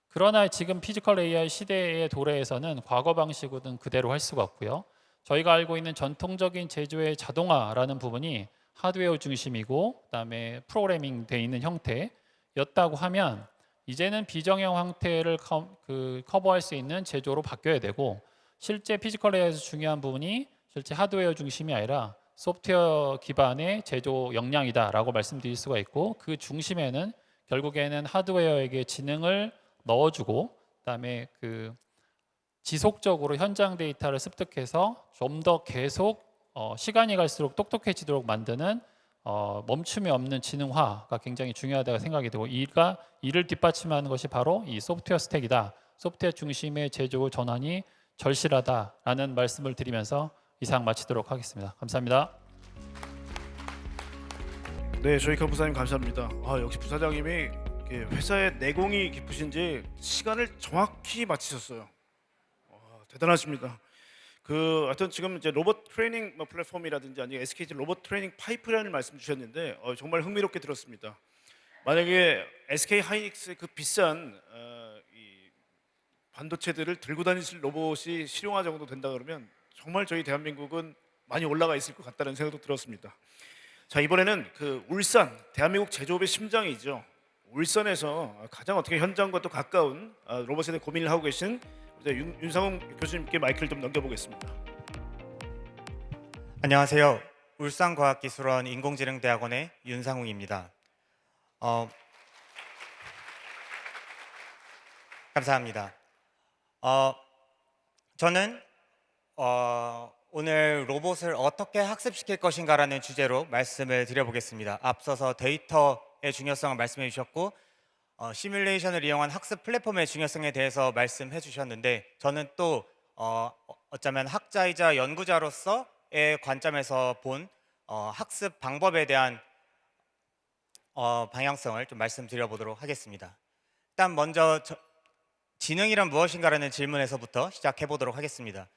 그러나 지금 피지컬 AI 시대의 도래에서는 과거 방식으로는 그대로 할 수가 없고요. 저희가 알고 있는 전통적인 제조의 자동화라는 부분이 하드웨어 중심이고 그다음에 프로그래밍 돼 있는 형태였다고 하면 이제는 비정형 형태를 커버할 수 있는 제조로 바뀌어야 되고, 실제 피지컬 AI에서 중요한 부분이 실제 하드웨어 중심이 아니라 소프트웨어 기반의 제조 역량이다라고 말씀드릴 수가 있고, 그 중심에는 결국에는 하드웨어에게 지능을 넣어주고, 그다음에 지속적으로 현장 데이터를 습득해서 좀 더 계속 시간이 갈수록 똑똑해지도록 만드는 멈춤이 없는 지능화가 굉장히 중요하다고 생각이 되고, 이를 뒷받침하는 것이 바로 이 소프트웨어 스택이다. 소프트웨어 중심의 제조 전환이 절실하다라는 말씀을 드리면서 이상 마치도록 하겠습니다. 감사합니다. 네, 조익환 부사님 감사합니다. 역시 부사장님이 이렇게 회사의 내공이 깊으신지 시간을 정확히 맞히셨어요. 대단하십니다. 하여튼 지금 이제 로봇 트레이닝 플랫폼이라든지 아니면 SKT 로봇 트레이닝 파이프라인을 말씀 주셨는데 정말 흥미롭게 들었습니다. 만약에 SK 하이닉스의 그 비싼 이 반도체들을 들고 다니실 로봇이 실용화 정도 된다 그러면 정말 저희 대한민국은 많이 올라가 있을 것 같다는 생각도 들었습니다. 자, 이번에는 울산, 대한민국 제조업의 심장이죠. 울산에서 가장 어떻게 현장과 또 가까운 로봇에 대해 고민을 하고 계신 윤상웅 교수님께 마이크를 좀 넘겨보겠습니다. 안녕하세요. 울산과학기술원 인공지능대학원의 윤상웅입니다. 감사합니다. 저는 오늘 로봇을 어떻게 학습시킬 것인가라는 주제로 말씀을 드려보겠습니다. 앞서서 데이터의 중요성을 말씀해 주셨고, 시뮬레이션을 이용한 학습 플랫폼의 중요성에 대해서 말씀해 주셨는데, 저는 또 어쩌면 학자이자 연구자로서의 관점에서 본 학습 방법에 대한 방향성을 좀 말씀드려보도록 하겠습니다. 일단 먼저 지능이란 무엇인가라는 질문에서부터 시작해 보도록 하겠습니다.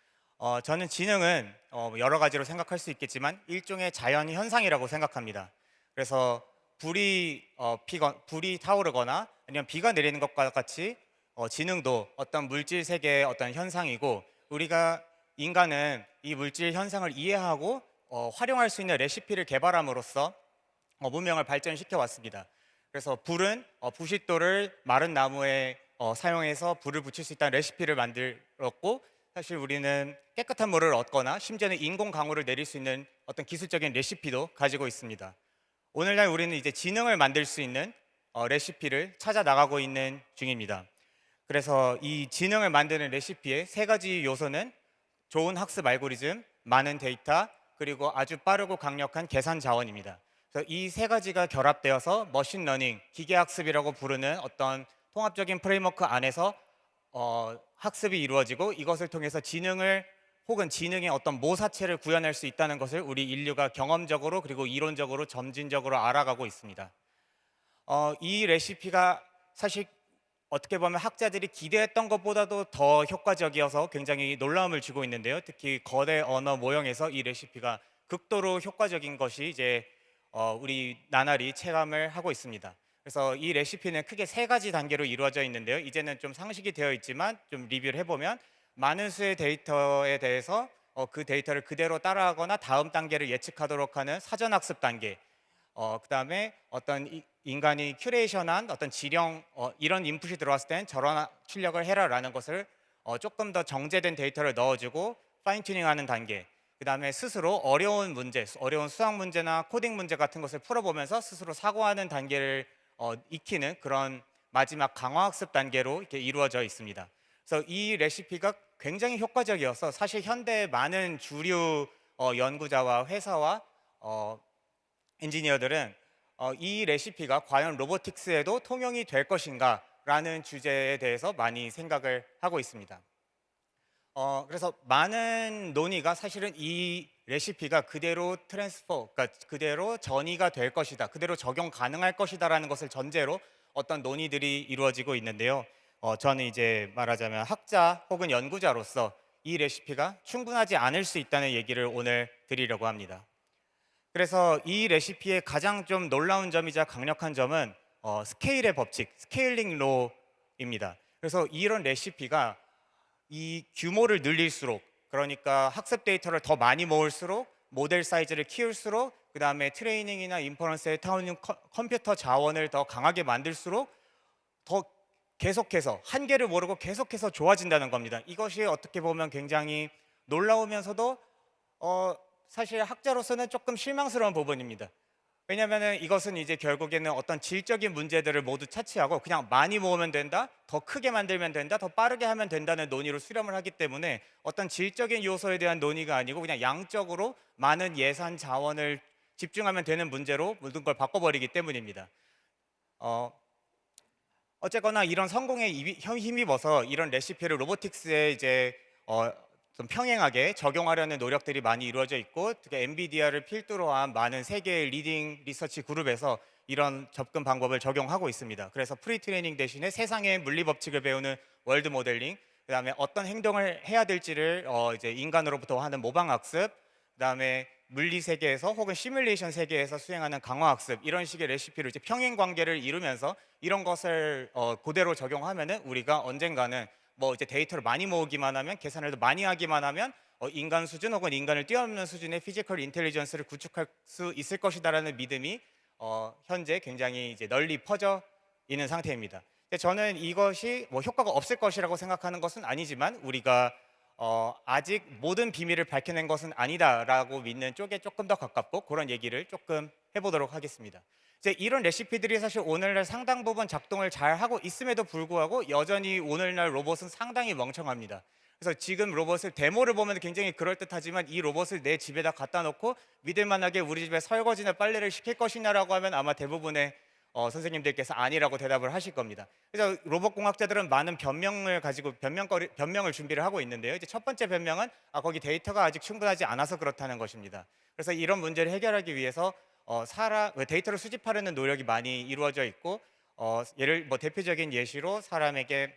저는 지능은 여러 가지로 생각할 수 있겠지만 일종의 자연 현상이라고 생각합니다. 그래서 불이 타오르거나 아니면 비가 내리는 것과 같이 지능도 어떤 물질 세계의 어떤 현상이고, 우리가 인간은 이 물질 현상을 이해하고 활용할 수 있는 레시피를 개발함으로써 문명을 발전시켜 왔습니다. 그래서 불은 부싯돌을 마른 나무에 사용해서 불을 붙일 수 있다는 레시피를 만들었고, 사실 우리는 깨끗한 물을 얻거나 심지어는 인공 강우를 내릴 수 있는 어떤 기술적인 레시피도 가지고 있습니다. 오늘날 우리는 이제 지능을 만들 수 있는 레시피를 찾아 나가고 있는 중입니다. 그래서 이 지능을 만드는 레시피의 세 가지 요소는 좋은 학습 알고리즘, 많은 데이터, 그리고 아주 빠르고 강력한 계산 자원입니다. 그래서 이 세 가지가 결합되어서 머신러닝, 기계학습이라고 부르는 어떤 통합적인 프레임워크 안에서 학습이 이루어지고, 이것을 통해서 지능을 혹은 지능의 어떤 모사체를 구현할 수 있다는 것을 우리 인류가 경험적으로 그리고 이론적으로 점진적으로 알아가고 있습니다. 이 레시피가 사실 어떻게 보면 학자들이 기대했던 것보다도 더 효과적이어서 굉장히 놀라움을 주고 있는데요. 특히 거대 언어 모형에서 이 레시피가 극도로 효과적인 것이 이제 우리 나날이 체감을 하고 있습니다. 그래서 이 레시피는 크게 세 가지 단계로 이루어져 있는데요. 이제는 좀 상식이 되어 있지만 좀 리뷰를 해보면, 많은 수의 데이터에 대해서 그 데이터를 그대로 따라하거나 다음 단계를 예측하도록 하는 사전학습 단계, 그 다음에 어떤 인간이 큐레이션한 어떤 지령, 이런 인풋이 들어왔을 땐 저런 출력을 해라라는 것을 조금 더 정제된 데이터를 넣어주고 파인튜닝하는 단계, 그 다음에 스스로 어려운 문제, 어려운 수학 문제나 코딩 문제 같은 것을 풀어보면서 스스로 사고하는 단계를 익히는 그런 마지막 강화학습 단계로 이렇게 이루어져 있습니다. 그래서 이 레시피가 굉장히 효과적이어서 사실 현대의 많은 주류 연구자와 회사와 엔지니어들은 이 레시피가 과연 로보틱스에도 통용이 될 것인가 라는 주제에 대해서 많이 생각을 하고 있습니다. 그래서 많은 논의가 사실은 이 레시피가 그대로 그러니까 그대로 전이가 될 것이다, 그대로 적용 가능할 것이다 라는 것을 전제로 어떤 논의들이 이루어지고 있는데요. 저는 이제 말하자면 학자 혹은 연구자로서 이 레시피가 충분하지 않을 수 있다는 얘기를 오늘 드리려고 합니다. 그래서 이 레시피의 가장 좀 놀라운 점이자 강력한 점은 스케일의 법칙, 스케일링 로입니다. 그래서 이런 레시피가 이 규모를 늘릴수록, 그러니까 학습 데이터를 더 많이 모을수록, 모델 사이즈를 키울수록, 그 다음에 트레이닝이나 인퍼런스에 타오는 컴퓨터 자원을 더 강하게 만들수록 더 계속해서 한계를 모르고 계속해서 좋아진다는 겁니다. 이것이 어떻게 보면 굉장히 놀라우면서도 사실 학자로서는 조금 실망스러운 부분입니다. 왜냐하면 이것은 이제 결국에는 어떤 질적인 문제들을 모두 차치하고 그냥 많이 모으면 된다, 더 크게 만들면 된다, 더 빠르게 하면 된다는 논의로 수렴을 하기 때문에 어떤 질적인 요소에 대한 논의가 아니고 그냥 양적으로 많은 예산 자원을 집중하면 되는 문제로 모든 걸 바꿔버리기 때문입니다. 어쨌거나 이런 성공에 힘입어서 이런 레시피를 로보틱스에 이제 좀 평행하게 적용하려는 노력들이 많이 이루어져 있고, 특히 엔비디아를 필두로 한 많은 세계의 리딩 리서치 그룹에서 이런 접근 방법을 적용하고 있습니다. 그래서 프리트레이닝 대신에 세상의 물리 법칙을 배우는 월드 모델링, 그다음에 어떤 행동을 해야 될지를 이제 인간으로부터 하는 모방 학습, 그다음에 물리 세계에서 혹은 시뮬레이션 세계에서 수행하는 강화 학습, 이런 식의 레시피를 이제 평행 관계를 이루면서 이런 것을 그대로 적용하면은 우리가 언젠가는 뭐 이제 데이터를 많이 모으기만 하면, 계산을 더 많이 하기만 하면 인간 수준 혹은 인간을 뛰어넘는 수준의 피지컬 인텔리전스를 구축할 수 있을 것이다라는 믿음이 현재 굉장히 이제 널리 퍼져 있는 상태입니다. 근데 저는 이것이 뭐 효과가 없을 것이라고 생각하는 것은 아니지만, 우리가 아직 모든 비밀을 밝혀낸 것은 아니다라고 믿는 쪽에 조금 더 가깝고, 그런 얘기를 조금 해보도록 하겠습니다. 이제 이런 레시피들이 사실 오늘날 상당 부분 작동을 잘 하고 있음에도 불구하고 여전히 오늘날 로봇은 상당히 멍청합니다. 그래서 지금 로봇을 데모를 보면 굉장히 그럴듯하지만, 이 로봇을 내 집에다 갖다 놓고 믿을만하게 우리 집에 설거지나 빨래를 시킬 것이냐라고 하면 아마 대부분의 선생님들께서 아니라고 대답을 하실 겁니다. 그래서 로봇공학자들은 많은 변명을 가지고 변명을 준비를 하고 있는데요. 이제 첫 번째 변명은 거기 데이터가 아직 충분하지 않아서 그렇다는 것입니다. 그래서 이런 문제를 해결하기 위해서 데이터를 수집하려는 노력이 많이 이루어져 있고, 대표적인 예시로 사람에게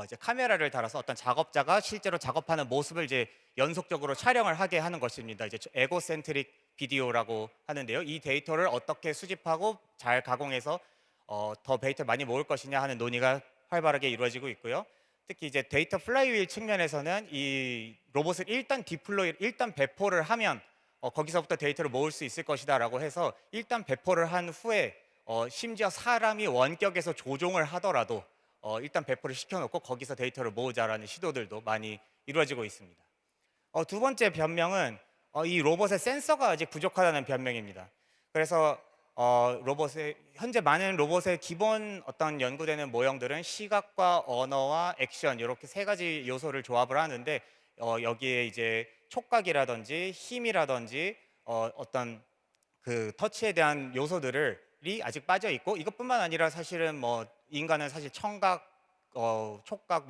이제 카메라를 달아서 어떤 작업자가 실제로 작업하는 모습을 이제 연속적으로 촬영을 하게 하는 것입니다. 이제 에고센트릭 비디오라고 하는데요. 이 데이터를 어떻게 수집하고 잘 가공해서 더 데이터를 많이 모을 것이냐 하는 논의가 활발하게 이루어지고 있고요. 특히 이제 데이터 플라이휠 측면에서는 이 로봇을 일단 배포를 하면 거기서부터 데이터를 모을 수 있을 것이다라고 해서 일단 배포를 한 후에 심지어 사람이 원격에서 조종을 하더라도 일단 배포를 시켜놓고 거기서 데이터를 모으자라는 시도들도 많이 이루어지고 있습니다. 두 번째 변명은 이 로봇의 센서가 아직 부족하다는 변명입니다. 그래서 현재 많은 로봇의 기본 어떤 연구되는 모형들은 시각과 언어와 액션, 이렇게 세 가지 요소를 조합을 하는데, 여기에 이제 촉각이라든지 힘이라든지 어떤 그 터치에 대한 요소들이 아직 빠져 있고, 이것뿐만 아니라 사실은 뭐 인간은 사실 청각, 촉각,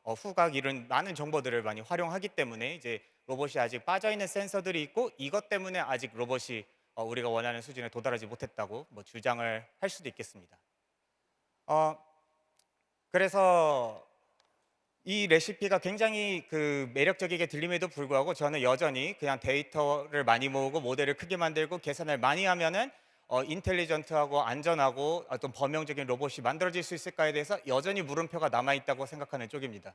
후각, 이런 많은 정보들을 많이 활용하기 때문에 이제 로봇이 아직 빠져 있는 센서들이 있고, 이것 때문에 아직 로봇이 우리가 원하는 수준에 도달하지 못했다고 주장을 할 수도 있겠습니다. 그래서 이 레시피가 굉장히 매력적이게 들림에도 불구하고 저는 여전히 그냥 데이터를 많이 모으고 모델을 크게 만들고 계산을 많이 하면은 인텔리전트하고 안전하고 어떤 범용적인 로봇이 만들어질 수 있을까에 대해서 여전히 물음표가 남아있다고 생각하는 쪽입니다.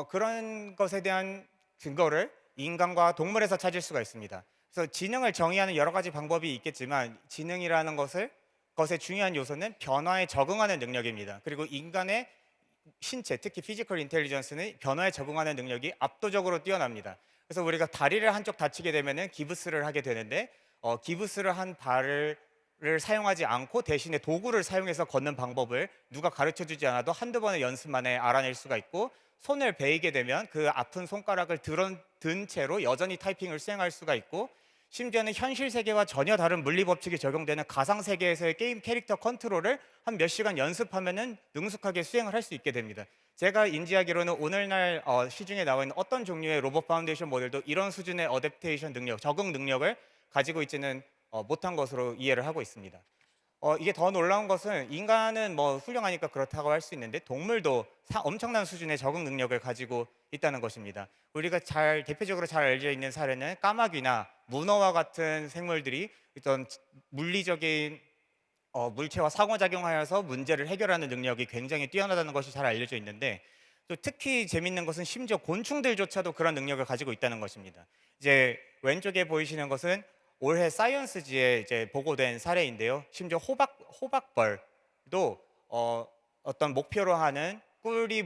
그런 것에 대한 근거를 인간과 동물에서 찾을 수가 있습니다. 그래서 지능을 정의하는 여러 가지 방법이 있겠지만, 지능이라는 것의 중요한 요소는 변화에 적응하는 능력입니다. 그리고 인간의 신체, 특히 피지컬 인텔리전스는 변화에 적응하는 능력이 압도적으로 뛰어납니다. 그래서 우리가 다리를 한쪽 다치게 되면은 기부스를 하게 되는데, 기부스를 한 발을 사용하지 않고 대신에 도구를 사용해서 걷는 방법을 누가 가르쳐주지 않아도 한두 번의 연습 만에 알아낼 수가 있고, 손을 베이게 되면 그 아픈 손가락을 든 채로 여전히 타이핑을 수행할 수가 있고, 심지어는 현실 세계와 전혀 다른 물리 법칙이 적용되는 가상 세계에서의 게임 캐릭터 컨트롤을 한 몇 시간 연습하면은 능숙하게 수행을 할 수 있게 됩니다. 제가 인지하기로는 오늘날 시중에 나와 있는 어떤 종류의 로봇 파운데이션 모델도 이런 수준의 어댑테이션 능력, 적응 능력을 가지고 있지는 못한 것으로 이해를 하고 있습니다. 이게 더 놀라운 것은, 인간은 훌륭하니까 그렇다고 할 수 있는데 동물도 엄청난 수준의 적응 능력을 가지고 있다는 것입니다. 우리가 대표적으로 잘 알려져 있는 사례는 까마귀나 문어와 같은 생물들이 어떤 물리적인 물체와 상호작용하여서 문제를 해결하는 능력이 굉장히 뛰어나다는 것이 잘 알려져 있는데, 또 특히 재밌는 것은 심지어 곤충들조차도 그런 능력을 가지고 있다는 것입니다. 이제 왼쪽에 보이시는 것은 올해 사이언스지에 이제 보고된 사례인데요. 심지어 호박벌도 어떤 목표로 하는 꿀이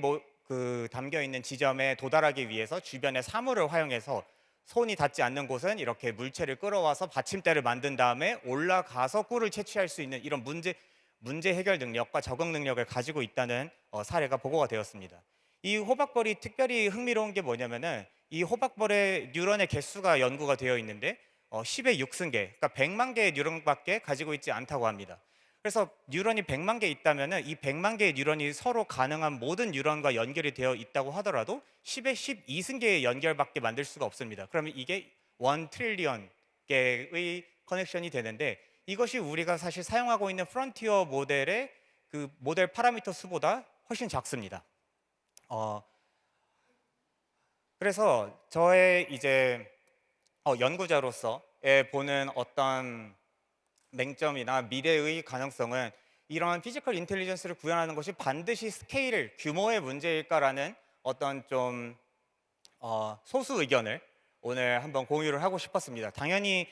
담겨 있는 지점에 도달하기 위해서 주변의 사물을 활용해서 손이 닿지 않는 곳은 이렇게 물체를 끌어와서 받침대를 만든 다음에 올라가서 꿀을 채취할 수 있는 이런 문제 해결 능력과 적응 능력을 가지고 있다는 사례가 보고가 되었습니다. 이 호박벌이 특별히 흥미로운 게 뭐냐면은 이 호박벌의 뉴런의 개수가 연구가 되어 있는데 10의 6승계, 그러니까 100만 개의 뉴런밖에 가지고 있지 않다고 합니다. 그래서 뉴런이 100만 개 있다면은 이 100만 개의 뉴런이 서로 가능한 모든 뉴런과 연결이 되어 있다고 하더라도 10의 12승계의 연결밖에 만들 수가 없습니다. 그러면 이게 1 트릴리언 개의 커넥션이 되는데 이것이 우리가 사실 사용하고 있는 프론티어 모델의 그 모델 파라미터 수보다 훨씬 작습니다. 그래서 저의 이제 연구자로서의 보는 어떤 맹점이나 미래의 가능성은 이러한 피지컬 인텔리전스를 구현하는 것이 반드시 스케일, 규모의 문제일까라는 어떤 좀 소수 의견을 오늘 한번 공유를 하고 싶었습니다. 당연히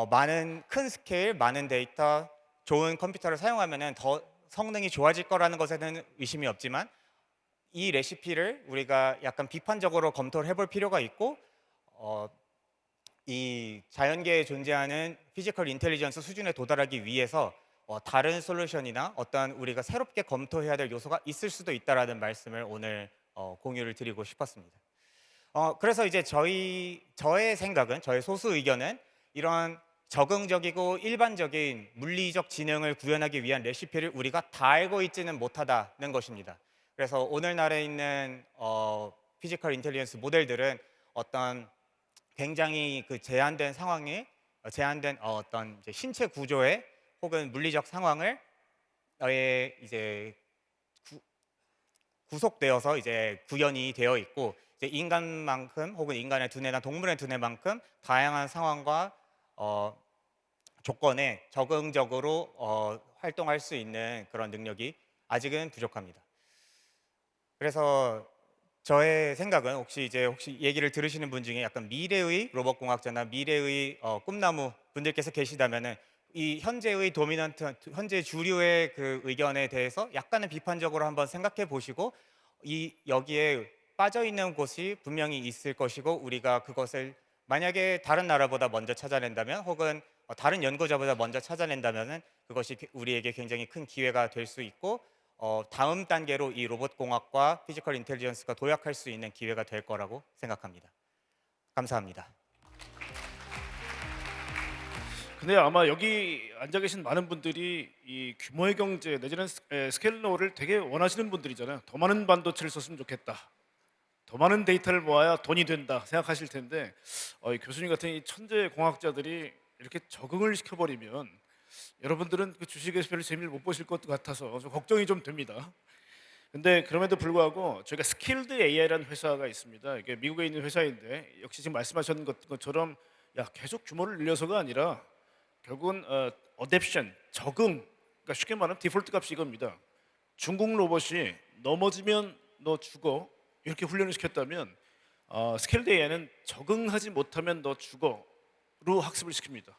많은 큰 스케일, 많은 데이터, 좋은 컴퓨터를 사용하면 더 성능이 좋아질 거라는 것에는 의심이 없지만 이 레시피를 우리가 약간 비판적으로 검토를 해볼 필요가 있고 이 자연계에 존재하는 피지컬 인텔리전스 수준에 도달하기 위해서 다른 솔루션이나 어떤 우리가 새롭게 검토해야 될 요소가 있을 수도 있다라는 말씀을 오늘 공유를 드리고 싶었습니다. 그래서 이제 저의 생각은, 저의 소수 의견은 이러한 적응적이고 일반적인 물리적 지능을 구현하기 위한 레시피를 우리가 다 알고 있지는 못하다는 것입니다. 그래서 오늘날에 있는 피지컬 인텔리전스 모델들은 어떤 굉장히 그 제한된 상황에 제한된 어떤 이제 신체 구조에 혹은 물리적 상황을 이제 구속되어서 이제 구현이 되어 있고 이제 인간만큼 혹은 인간의 두뇌나 동물의 두뇌만큼 다양한 상황과 조건에 적응적으로 활동할 수 있는 그런 능력이 아직은 부족합니다. 그래서 저의 생각은 혹시 얘기를 들으시는 분 중에 약간 미래의 로봇 공학자나 미래의 꿈나무 분들께서 계시다면은 이 현재의 현재 주류의 그 의견에 대해서 약간은 비판적으로 한번 생각해 보시고 여기에 빠져 있는 곳이 분명히 있을 것이고 우리가 그것을 만약에 다른 나라보다 먼저 찾아낸다면 혹은 다른 연구자보다 먼저 찾아낸다면은 그것이 우리에게 굉장히 큰 기회가 될 수 있고 다음 단계로 이 로봇 공학과 피지컬 인텔리전스가 도약할 수 있는 기회가 될 거라고 생각합니다. 감사합니다. 근데 아마 여기 앉아 계신 많은 분들이 이 규모의 경제 내지는 스케일러를 되게 원하시는 분들이잖아요. 더 많은 반도체를 썼으면 좋겠다. 더 많은 데이터를 모아야 돈이 된다 생각하실 텐데 이 교수님 같은 이 천재 공학자들이 이렇게 적응을 시켜버리면 여러분들은 그 주식에서 별로 재미를 못 보실 것 같아서 좀 걱정이 좀 됩니다. 근데 그럼에도 불구하고 저희가 스킬드 AI라는 회사가 있습니다. 이게 미국에 있는 회사인데 역시 지금 말씀하신 것처럼 계속 규모를 늘려서가 아니라 결국은 어댑션, 적응, 그러니까 쉽게 말하면 디폴트 값이 이겁니다. 중국 로봇이 넘어지면 너 죽어 이렇게 훈련을 시켰다면 스케일드 AI는 적응하지 못하면 너 죽어로 학습을 시킵니다.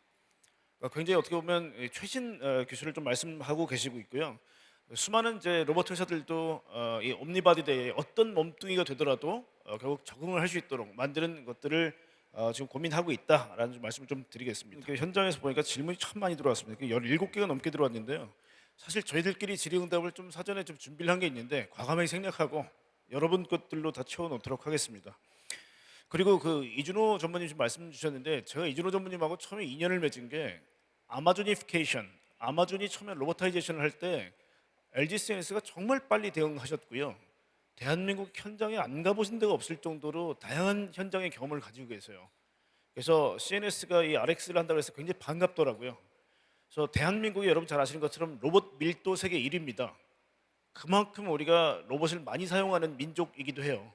그러니까 굉장히 어떻게 보면 최신 기술을 좀 말씀하고 계시고 있고요. 수많은 이제 로봇 회사들도 이 옴니바디 데이에 어떤 몸뚱이가 되더라도 결국 적응을 할 수 있도록 만드는 것들을 지금 고민하고 있다라는 좀 말씀을 좀 드리겠습니다. 현장에서 보니까 질문이 참 많이 들어왔습니다. 17개가 넘게 들어왔는데요. 사실 저희들끼리 질의응답을 좀 사전에 좀 준비를 한 게 있는데 과감하게 생략하고 여러분 것들로 다 채워놓도록 하겠습니다. 그리고 그 이준호 전무님 지금 말씀 주셨는데 제가 이준호 전무님하고 처음에 인연을 맺은 게 아마존이피케이션, 아마존이 처음에 로보타이제이션을 할 때 LG CNS가 정말 빨리 대응하셨고요. 대한민국 현장에 안 가보신 데가 없을 정도로 다양한 현장의 경험을 가지고 계세요. 그래서 CNS가 이 RX를 한다고 해서 굉장히 반갑더라고요. 그래서 대한민국이 여러분 잘 아시는 것처럼 로봇 밀도 세계 1위입니다. 그만큼 우리가 로봇을 많이 사용하는 민족이기도 해요.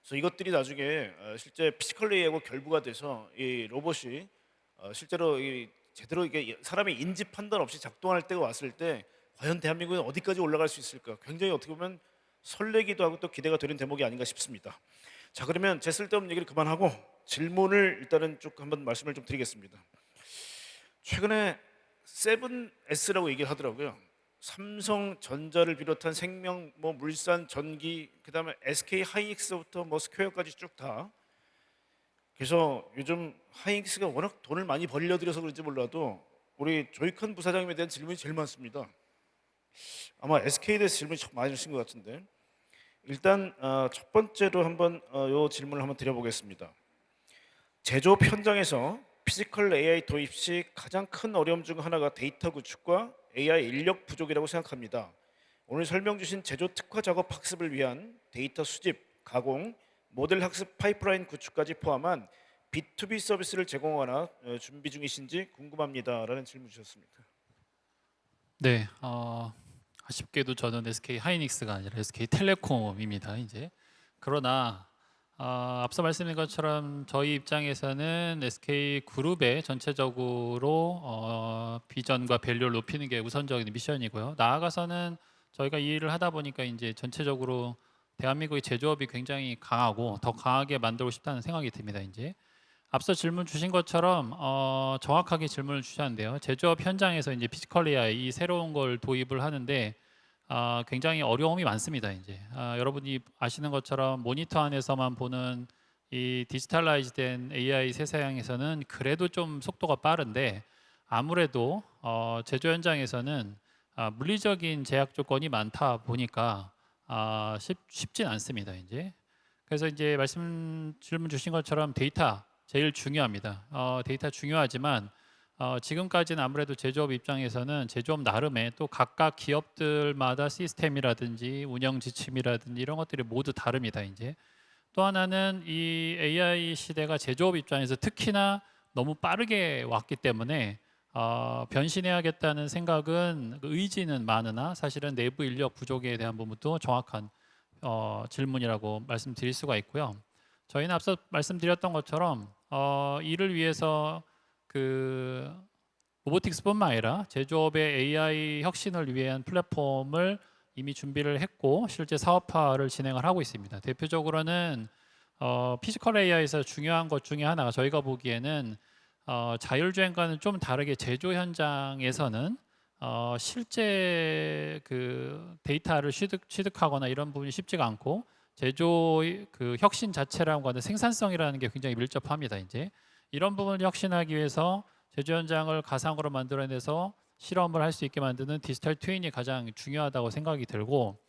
그래서 이것들이 나중에 실제 피지컬 AI하고 결부가 돼서 이 로봇이 실제로 제대로 이게 사람의 인지 판단 없이 작동할 때가 왔을 때 과연 대한민국은 어디까지 올라갈 수 있을까? 굉장히 어떻게 보면 설레기도 하고 또 기대가 되는 대목이 아닌가 싶습니다. 자, 그러면 제 쓸데없는 얘기를 그만하고 질문을 일단은 쭉 한번 말씀을 좀 드리겠습니다. 최근에 7S라고 얘기를 하더라고요. 삼성전자를 비롯한 생명, 뭐 물산, 전기, 그다음에 SK 하이닉스부터 뭐 스퀘어까지 쭉 다. 그래서 요즘 하이닉스가 워낙 돈을 많이 벌려들여서 그런지 몰라도 우리 조이컨 부사장님에 대한 질문이 제일 많습니다. 아마 SK에 대해서 질문이 참 많이 주신 것 같은데 일단 첫 번째로 한번 요 질문을 한번 드려보겠습니다. 제조업 현장에서 피지컬 AI 도입 시 가장 큰 어려움 중 하나가 데이터 구축과 AI 인력 부족이라고 생각합니다. 오늘 설명 주신 제조 특화 작업 학습을 위한 데이터 수집, 가공, 모델 학습 파이프라인 구축까지 포함한 B2B 서비스를 제공하거나 준비 중이신지 궁금합니다라는 질문 주셨습니다. 네, 아쉽게도 저는 SK 하이닉스가 아니라 SK 텔레콤입니다. 이제 그러나 앞서 말씀드린 것처럼 저희 입장에서는 SK 그룹의 전체적으로 비전과 밸류를 높이는 게 우선적인 미션이고요. 나아가서는 저희가 이 일을 하다 보니까 이제 전체적으로 대한민국의 제조업이 굉장히 강하고 더 강하게 만들고 싶다는 생각이 듭니다. 이제 앞서 질문 주신 것처럼 정확하게 질문을 주셨는데요. 제조업 현장에서 이제 피지컬 AI 이 새로운 걸 도입을 하는데 굉장히 어려움이 많습니다. 이제 여러분이 아시는 것처럼 모니터 안에서만 보는 이 디지털라이즈된 AI 세상에서는 그래도 좀 속도가 빠른데 아무래도 제조 현장에서는 물리적인 제약 조건이 많다 보니까 쉽진 않습니다. 이제 그래서 이제 질문 주신 것처럼 데이터 제일 중요합니다. 데이터 중요하지만 지금까지는 아무래도 제조업 입장에서는 제조업 나름의 또 각각 기업들마다 시스템이라든지 운영 지침이라든지 이런 것들이 모두 다릅니다. 이제 또 하나는 이 AI 시대가 제조업 입장에서 특히나 너무 빠르게 왔기 때문에 변신해야겠다는 생각은 의지는 많으나 사실은 내부 인력 부족에 대한 부분도 정확한 질문이라고 말씀드릴 수가 있고요. 저희는 앞서 말씀드렸던 것처럼 이를 위해서 그 로보틱스뿐만 아니라 제조업의 AI 혁신을 위한 플랫폼을 이미 준비를 했고 실제 사업화를 진행을 하고 있습니다. 대표적으로는 피지컬 AI에서 중요한 것 중에 하나가 저희가 보기에는 자율주행과는 좀 다르게 제조 현장에서는 실제 그 데이터를 취득하거나 이런 부분이 쉽지가 않고 제조의 그 혁신 자체라는 거는 생산성이라는 게 굉장히 밀접합니다. 이제 이런 부분을 혁신하기 위해서 제조 현장을 가상으로 만들어내서 실험을 할 수 있게 만드는 디지털 트윈이 가장 중요하다고 생각이 들고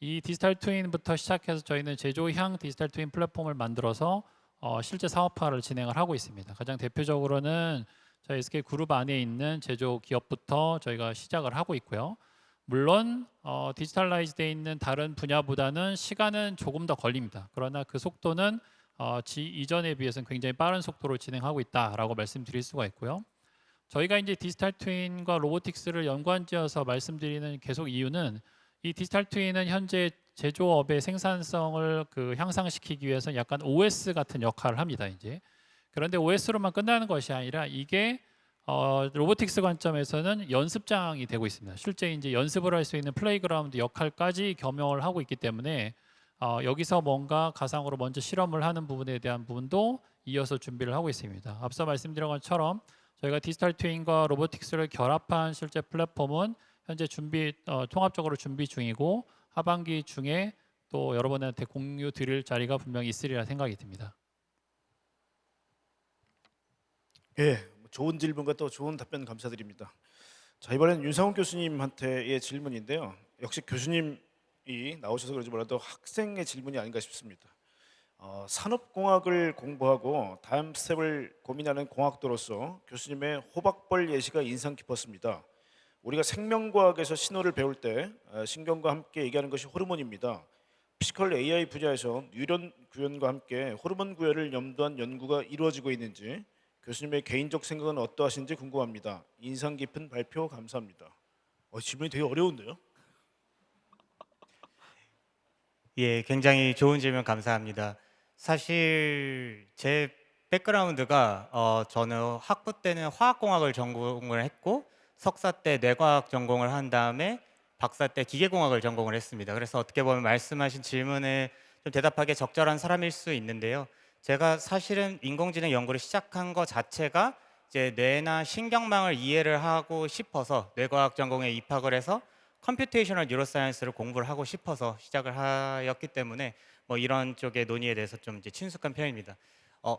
이 디지털 트윈부터 시작해서 저희는 제조향 디지털 트윈 플랫폼을 만들어서 실제 사업화를 진행을 하고 있습니다. 가장 대표적으로는 저희 SK 그룹 안에 있는 제조 기업부터 저희가 시작을 하고 있고요. 물론 디지털라이즈되어 있는 다른 분야보다는 시간은 조금 더 걸립니다. 그러나 그 속도는 이전에 비해서는 굉장히 빠른 속도로 진행하고 있다라고 말씀드릴 수가 있고요. 저희가 이제 디지털 트윈과 로보틱스를 연관지어서 말씀드리는 계속 이유는 이 디지털 트윈은 현재 제조업의 생산성을 향상시키기 위해서 약간 OS 같은 역할을 합니다. 이제 그런데 OS로만 끝나는 것이 아니라 이게 로보틱스 관점에서는 연습장이 되고 있습니다. 실제 이제 연습을 할 수 있는 플레이그라운드 역할까지 겸용을 하고 있기 때문에 여기서 뭔가 가상으로 먼저 실험을 하는 부분에 대한 부분도 이어서 준비를 하고 있습니다. 앞서 말씀드린 것처럼 저희가 디지털 트윈과 로보틱스를 결합한 실제 플랫폼은 현재 통합적으로 준비 중이고 하반기 중에 또 여러분한테 공유 드릴 자리가 분명히 있으리라 생각이 듭니다. 예, 좋은 질문과 또 좋은 답변 감사드립니다. 자, 이번엔 윤상훈 교수님한테의 질문인데요. 역시 교수님이 나오셔서 그런지 몰라도 학생의 질문이 아닌가 싶습니다. 산업공학을 공부하고 다음 스텝을 고민하는 공학도로서 교수님의 호박벌 예시가 인상 깊었습니다. 우리가 생명과학에서 신호를 배울 때 신경과 함께 얘기하는 것이 호르몬입니다. 피지컬 AI 분야에서 뉴런 구현과 함께 호르몬 구현을 염두한 연구가 이루어지고 있는지 교수님의 개인적 생각은 어떠하신지 궁금합니다. 인상 깊은 발표 감사합니다. 질문이 되게 어려운데요? 예, 굉장히 좋은 질문 감사합니다. 사실 제 백그라운드가 저는 학부 때는 화학공학을 전공을 했고 석사 때 뇌과학 전공을 한 다음에 박사 때 기계공학을 전공을 했습니다. 그래서 어떻게 보면 말씀하신 질문에 좀 대답하기 적절한 사람일 수 있는데요. 제가 사실은 인공지능 연구를 시작한 것 자체가 이제 뇌나 신경망을 이해를 하고 싶어서 뇌과학 전공에 입학을 해서 컴퓨테이셔널 뉴로사이언스를 공부를 하고 싶어서 시작을 하였기 때문에 뭐 이런 쪽의 논의에 대해서 좀 이제 친숙한 편입니다.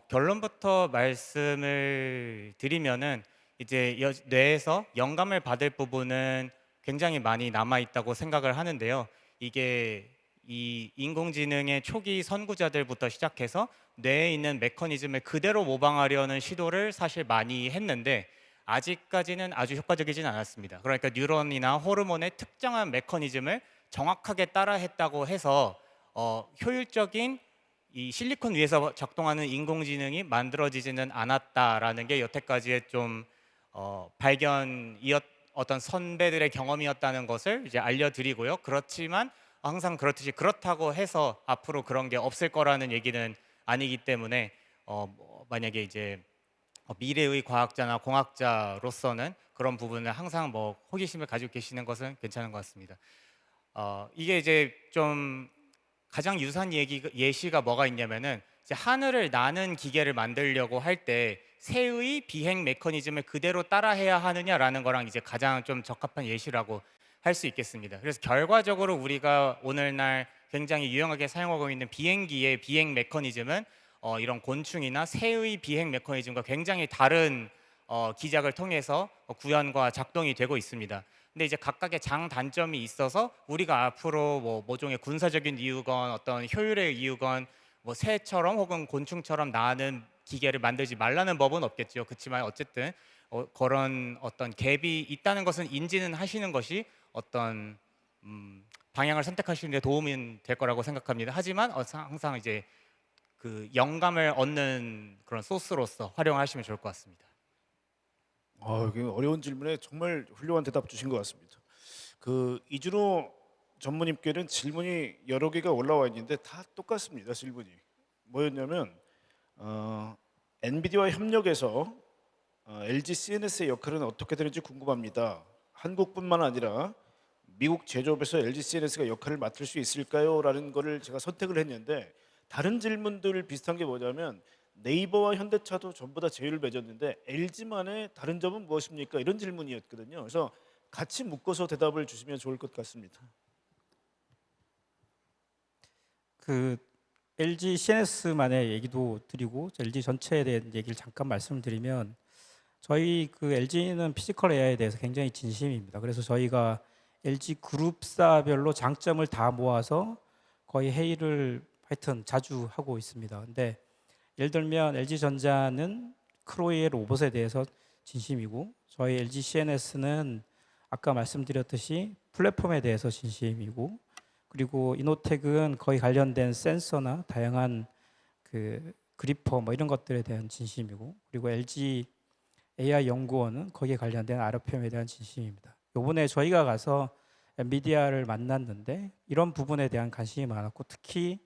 결론부터 말씀을 드리면은 이제 뇌에서 영감을 받을 부분은 굉장히 많이 남아 있다고 생각을 하는데요. 이게 이 인공지능의 초기 선구자들부터 시작해서 뇌에 있는 메커니즘을 그대로 모방하려는 시도를 사실 많이 했는데 아직까지는 아주 효과적이진 않았습니다. 그러니까 뉴런이나 호르몬의 특정한 메커니즘을 정확하게 따라했다고 해서 효율적인 이 실리콘 위에서 작동하는 인공지능이 만들어지지는 않았다라는 게 여태까지의 좀 발견이었 어떤 선배들의 경험이었다는 것을 이제 알려드리고요. 그렇지만 항상 그렇듯이 그렇다고 해서 앞으로 그런 게 없을 거라는 얘기는 아니기 때문에 만약에 이제 미래의 과학자나 공학자로서는 그런 부분을 항상 뭐 호기심을 가지고 계시는 것은 괜찮은 것 같습니다. 이게 이제 좀 가장 유사한 예시가 뭐가 있냐면은 이제 하늘을 나는 기계를 만들려고 할 때 새의 비행 메커니즘을 그대로 따라해야 하느냐라는 거랑 이제 가장 좀 적합한 예시라고 할 수 있겠습니다. 그래서 결과적으로 우리가 오늘날 굉장히 유용하게 사용하고 있는 비행기의 비행 메커니즘은 이런 곤충이나 새의 비행 메커니즘과 굉장히 다른 기작을 통해서 구현과 작동이 되고 있습니다. 근데 이제 각각의 장단점이 있어서 우리가 앞으로 뭐 모종의 군사적인 이유건 어떤 효율의 이유건 뭐 새처럼 혹은 곤충처럼 나는 기계를 만들지 말라는 법은 없겠죠. 그렇지만 어쨌든 그런 어떤 갭이 있다는 것은 인지는 하시는 것이 어떤 방향을 선택하시는 데 도움이 될 거라고 생각합니다. 하지만 항상 이제 그 영감을 얻는 그런 소스로서 활용하시면 좋을 것 같습니다. 이게 어려운 질문에 정말 훌륭한 대답 주신 것 같습니다. 그 이준호 전무님께는 질문이 여러 개가 올라와 있는데 다 똑같습니다. 질문이 뭐였냐면 엔비디아와 협력해서 LG CNS의 역할은 어떻게 되는지 궁금합니다. 한국뿐만 아니라 미국 제조업에서 LG CNS가 역할을 맡을 수 있을까요? 라는 거를 제가 선택을 했는데 다른 질문들 비슷한 게 뭐냐면 네이버와 현대차도 전부 다 제휴를 맺었는데 LG만의 다른 점은 무엇입니까? 이런 질문이었거든요. 그래서 같이 묶어서 대답을 주시면 좋을 것 같습니다. 그 LG CNS만의 얘기도 드리고 LG 전체에 대한 얘기를 잠깐 말씀드리면 저희 그 LG는 피지컬 AI에 대해서 굉장히 진심입니다. 그래서 저희가 LG 그룹사별로 장점을 다 모아서 거의 회의를 하여튼 자주 하고 있습니다. 근데 예를 들면 LG전자는 크로이의 로봇에 대해서 진심이고 저희 LG CNS는 아까 말씀드렸듯이 플랫폼에 대해서 진심이고 그리고 이노텍은 거의 관련된 센서나 다양한 그 그리퍼 뭐 이런 것들에 대한 진심이고 그리고 LG AI 연구원은 거기에 관련된 RFM에 대한 진심입니다. 요번에 저희가 가서 엔비디아를 만났는데 이런 부분에 대한 관심이 많았고 특히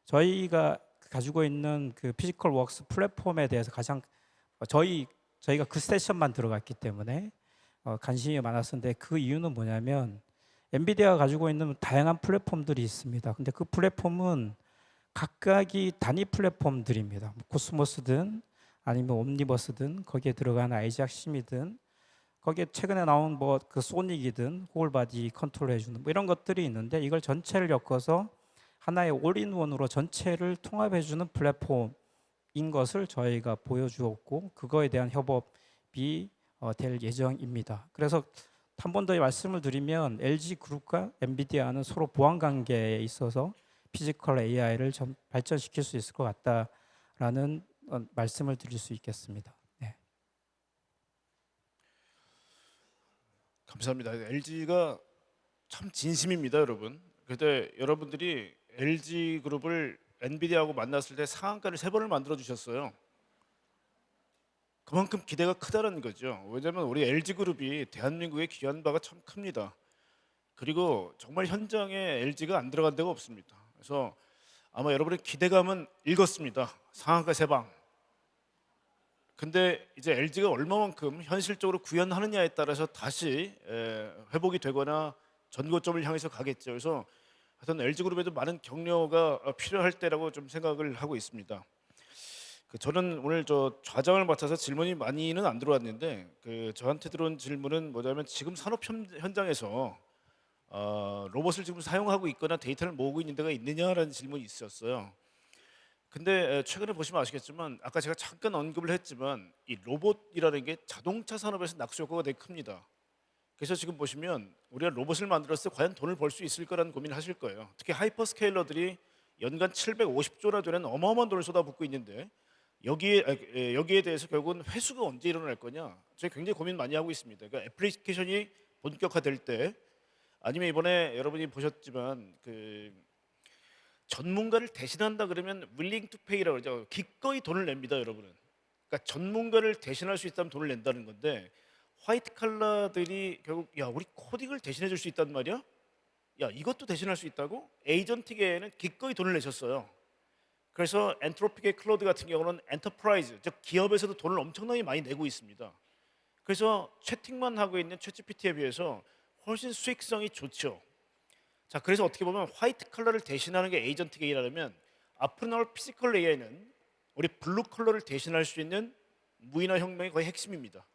저희가 가지고 있는 그 피지컬 웍스 플랫폼에 대해서 가장 저희가 그 세션만 들어갔기 때문에 관심이 많았었는데 그 이유는 뭐냐면 엔비디아가 가지고 있는 다양한 플랫폼들이 있습니다. 근데 그 플랫폼은 각각이 단위 플랫폼들입니다. 코스모스든 아니면 옴니버스든 거기에 들어간 아이작심이든 거기에 최근에 나온 뭐 그 소닉이든 홀바디 컨트롤 해주는 뭐 이런 것들이 있는데 이걸 전체를 엮어서 하나의 올인원으로 전체를 통합해주는 플랫폼인 것을 저희가 보여주었고 그거에 대한 협업이 될 예정입니다. 그래서 한 번 더 말씀을 드리면 LG 그룹과 엔비디아는 서로 보완 관계에 있어서 피지컬 AI를 좀 발전시킬 수 있을 것 같다라는 말씀을 드릴 수 있겠습니다. 네. 감사합니다. LG가 참 진심입니다, 여러분. 그때 여러분들이 LG 그룹을 엔비디아하고 만났을 때 상한가를 3번을 만들어 주셨어요. 그만큼 기대가 크다는 거죠. 왜냐하면 우리 LG 그룹이 대한민국에 기여한 바가 참 큽니다. 그리고 정말 현장에 LG가 안 들어간 데가 없습니다. 그래서 아마 여러분의 기대감은 읽었습니다. 상한가 3방. 근데 이제 LG가 얼마만큼 현실적으로 구현하느냐에 따라서 다시 회복이 되거나 전고점을 향해서 가겠죠. 그래서 하여튼 LG 그룹에도 많은 격려가 필요할 때라고 좀 생각을 하고 있습니다. 저는 오늘 저 좌장을 맡아서 질문이 많이는 안 들어왔는데 저한테 들어온 질문은 뭐냐면 지금 산업 현장에서 로봇을 지금 사용하고 있거나 데이터를 모으고 있는 데가 있느냐라는 질문이 있었어요. 근데 최근에 보시면 아시겠지만 아까 제가 잠깐 언급을 했지만 이 로봇이라는 게 자동차 산업에서 낙수 효과가 되게 큽니다. 그래서 지금 보시면 우리가 로봇을 만들었을 때 과연 돈을 벌 수 있을 거라는 고민을 하실 거예요. 특히 하이퍼스케일러들이 연간 750조나 되는 어마어마한 돈을 쏟아붓고 있는데 여기에 대해서 결국은 회수가 언제 일어날 거냐, 저희 굉장히 고민 많이 하고 있습니다. 그러니까 애플리케이션이 본격화될 때, 아니면 이번에 여러분이 보셨지만 그 전문가를 대신한다 그러면 willing to pay라고 그러죠. 기꺼이 돈을 냅니다, 여러분은. 그러니까 전문가를 대신할 수 있다면 돈을 낸다는 건데, 화이트 칼라들이 결국 야 우리 코딩을 대신해 줄 수 있단 말이야? 야 이것도 대신할 수 있다고? 에이전트계에는 기꺼이 돈을 내셨어요. 그래서 엔트로픽의 클로드 같은 경우는 엔터프라이즈, 즉 기업에서도 돈을 엄청나게 많이 내고 있습니다. 그래서 채팅만 하고 있는 챗GPT에 비해서 훨씬 수익성이 좋죠. 자, 그래서 어떻게 보면 화이트 컬러를 대신하는 게 에이전트 게이라면, 앞으로 나올 피지컬 AI는 우리 블루 컬러를 대신할 수 있는 무인화 혁명이 거의 핵심입니다.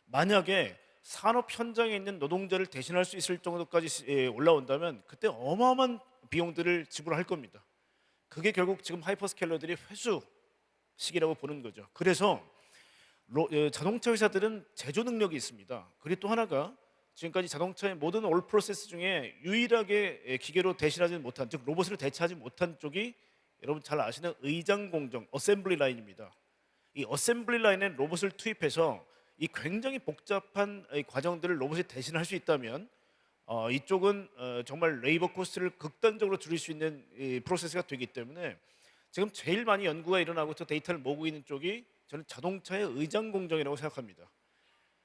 만약에 산업 현장에 있는 노동자를 대신할 수 있을 정도까지 올라온다면 그때 어마어마한 비용들을 지불할 겁니다. 그게 결국 지금 하이퍼스케일러들이 회수 시기라고 보는 거죠. 그래서 자동차 회사들은 제조 능력이 있습니다. 그리고 또 하나가 지금까지 자동차의 모든 올 프로세스 중에 유일하게 기계로 대신하지 못한, 즉 로봇으로 대체하지 못한 쪽이 여러분 잘 아시는 의장 공정, 어셈블리 라인입니다. 이 어셈블리 라인에 로봇을 투입해서 이 굉장히 복잡한 이 과정들을 로봇이 대신할 수 있다면 이쪽은 정말 레이버 코스트를 극단적으로 줄일 수 있는 이 프로세스가 되기 때문에 지금 제일 많이 연구가 일어나고 또 데이터를 모으고 있는 쪽이 저는 자동차의 의장 공정이라고 생각합니다.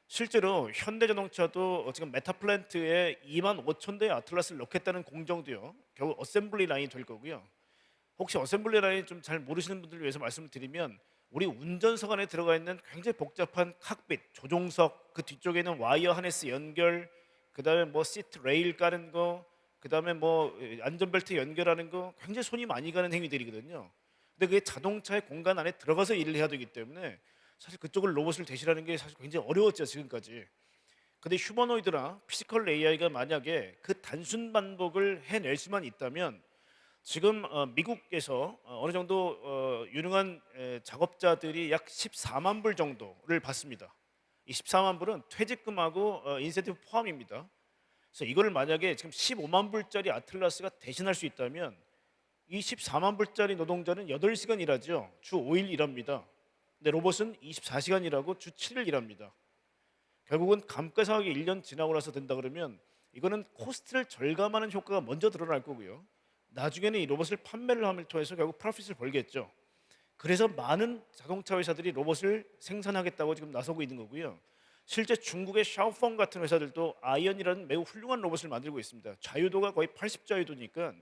실제로 현대자동차도 지금 메타플랜트에 25,000대의 아틀라스를 넣겠다는 공정도요, 결국 어셈블리 라인이 될 거고요. 혹시 어셈블리 라인 좀 잘 모르시는 분들을 위해서 말씀을 드리면, 우리 운전석 안에 들어가 있는 굉장히 복잡한 칵빛, 조종석, 그 뒤쪽에 있는 와이어 하네스 연결, 그 다음에 뭐 시트 레일 까는 거, 그 다음에 뭐 안전벨트 연결하는 거, 굉장히 손이 많이 가는 행위들이거든요. 근데 그게 자동차의 공간 안에 들어가서 일을 해야 되기 때문에 사실 그쪽을 로봇을 대신하는 게 사실 굉장히 어려웠죠, 지금까지. 근데 휴머노이드나 피지컬 AI가 만약에 그 단순 반복을 해낼 수만 있다면, 지금 미국에서 어느 정도 유능한 작업자들이 약 14만 불 정도를 받습니다. 이 14만 불은 퇴직금하고 인센티브 포함입니다. 그래서 이거를 만약에 지금 15만 불짜리 아틀라스가 대신할 수 있다면, 이 14만 불짜리 노동자는 8시간 일하죠. 주 5일 일합니다. 근데 로봇은 24시간 일하고 주 7일 일합니다. 결국은 감가상각이 1년 지나고 나서 된다 그러면 이거는 코스트를 절감하는 효과가 먼저 드러날 거고요. 나중에는 이 로봇을 판매를 함을 통해서 결국 프로핏을 벌겠죠. 그래서 많은 자동차 회사들이 로봇을 생산하겠다고 지금 나서고 있는 거고요. 실제 중국의 샤오펑 같은 회사들도 아이언이라는 매우 훌륭한 로봇을 만들고 있습니다. 자유도가 거의 80자유도니까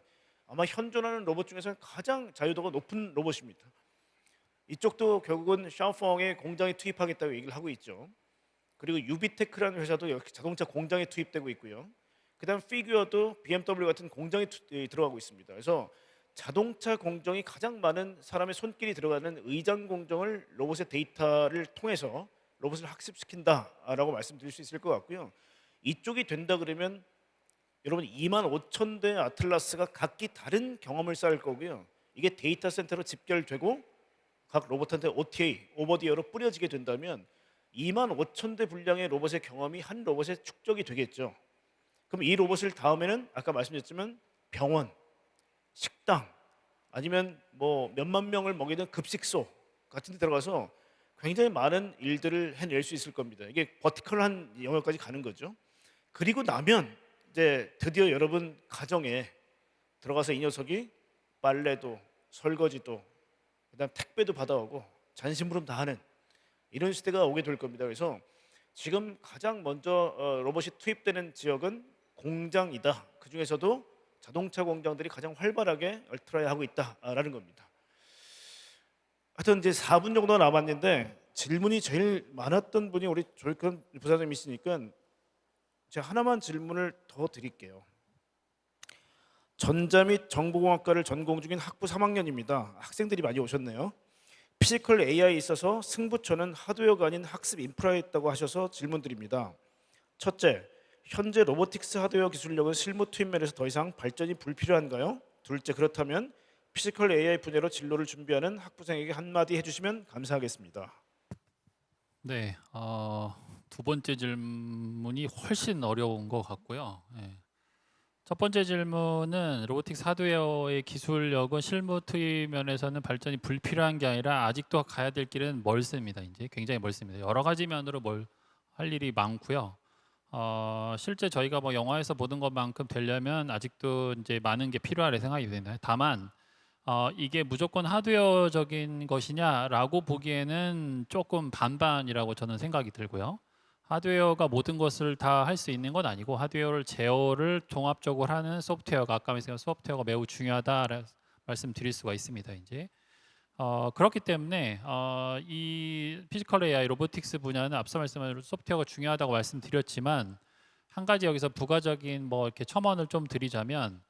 아마 현존하는 로봇 중에서는 가장 자유도가 높은 로봇입니다. 이쪽도 결국은 샤오펑의 공장에 투입하겠다고 얘기를 하고 있죠. 그리고 유비테크라는 회사도 역시 자동차 공장에 투입되고 있고요. 그다음 피규어도 BMW 같은 공장에 들어가고 있습니다. 그래서 자동차 공정이 가장 많은 사람의 손길이 들어가는 의장 공정을 로봇의 데이터를 통해서 로봇을 학습시킨다라고 말씀드릴 수 있을 것 같고요. 이쪽이 된다 그러면 여러분 25,000대 아틀라스가 각기 다른 경험을 쌓을 거고요. 이게 데이터 센터로 집결되고 각 로봇한테 OTA, 오버디어로 뿌려지게 된다면 25,000대 분량의 로봇의 경험이 한 로봇에 축적이 되겠죠. 그럼 이 로봇을 다음에는 아까 말씀드렸지만 병원, 식당, 아니면 뭐 몇만 명을 먹이는 급식소 같은 데 들어가서 굉장히 많은 일들을 해낼 수 있을 겁니다. 이게 버티컬한 영역까지 가는 거죠. 그리고 나면 이제 드디어 여러분 가정에 들어가서 이 녀석이 빨래도 설거지도 그다음 택배도 받아오고 잔심부름 다 하는 이런 시대가 오게 될 겁니다. 그래서 지금 가장 먼저 로봇이 투입되는 지역은 공장이다. 그 중에서도 자동차 공장들이 가장 활발하게 얼트라이하고 있다라는 겁니다. 하여튼 이제 4분 정도 남았는데 질문이 제일 많았던 분이 우리 조익현 부사장님이시니까 제가 하나만 질문을 더 드릴게요. 전자 및 정보공학과를 전공 중인 학부 3학년입니다. 학생들이 많이 오셨네요. 피지컬 AI에 있어서 승부처는 하드웨어가 아닌 학습 인프라에 있다고 하셔서 질문드립니다. 첫째, 현재 로보틱스 하드웨어 기술력은 실무 투입 면에서 더 이상 발전이 불필요한가요? 둘째, 그렇다면 피지컬 AI 분야로 진로를 준비하는 학부생에게 한마디 해주시면 감사하겠습니다. 네, 두 번째 질문이 훨씬 어려운 것 같고요. 예. 첫 번째 질문은 로보틱스 하드웨어의 기술력은 실무 투입 면에서는 발전이 불필요한 게 아니라 아직도 가야 될 길은 멀습니다. 이제 굉장히 멀습니다. 여러 가지 면으로 할 일이 많고요. 실제 저희가 뭐 영화에서 보는 것만큼 되려면 아직도 이제 많은 게 필요하다 생각이 됩니다. 다만 이게 무조건 하드웨어적인 것이냐라고 보기에는 조금 반반이라고 저는 생각이 들고요. 하드웨어가 모든 것을 다 할 수 있는 건 아니고 하드웨어를 제어를 종합적으로 하는 소프트웨어가 아까 말씀드린 소프트웨어가 매우 중요하다 말씀드릴 수가 있습니다. 이제 그렇기 때문에 이 피지컬 AI 로보틱스 분야는 앞서 말씀한 대로 소프트웨어가 중요하다고 말씀드렸지만 한 가지 여기서 부가적인 뭐 이렇게 첨언을 좀 드리자면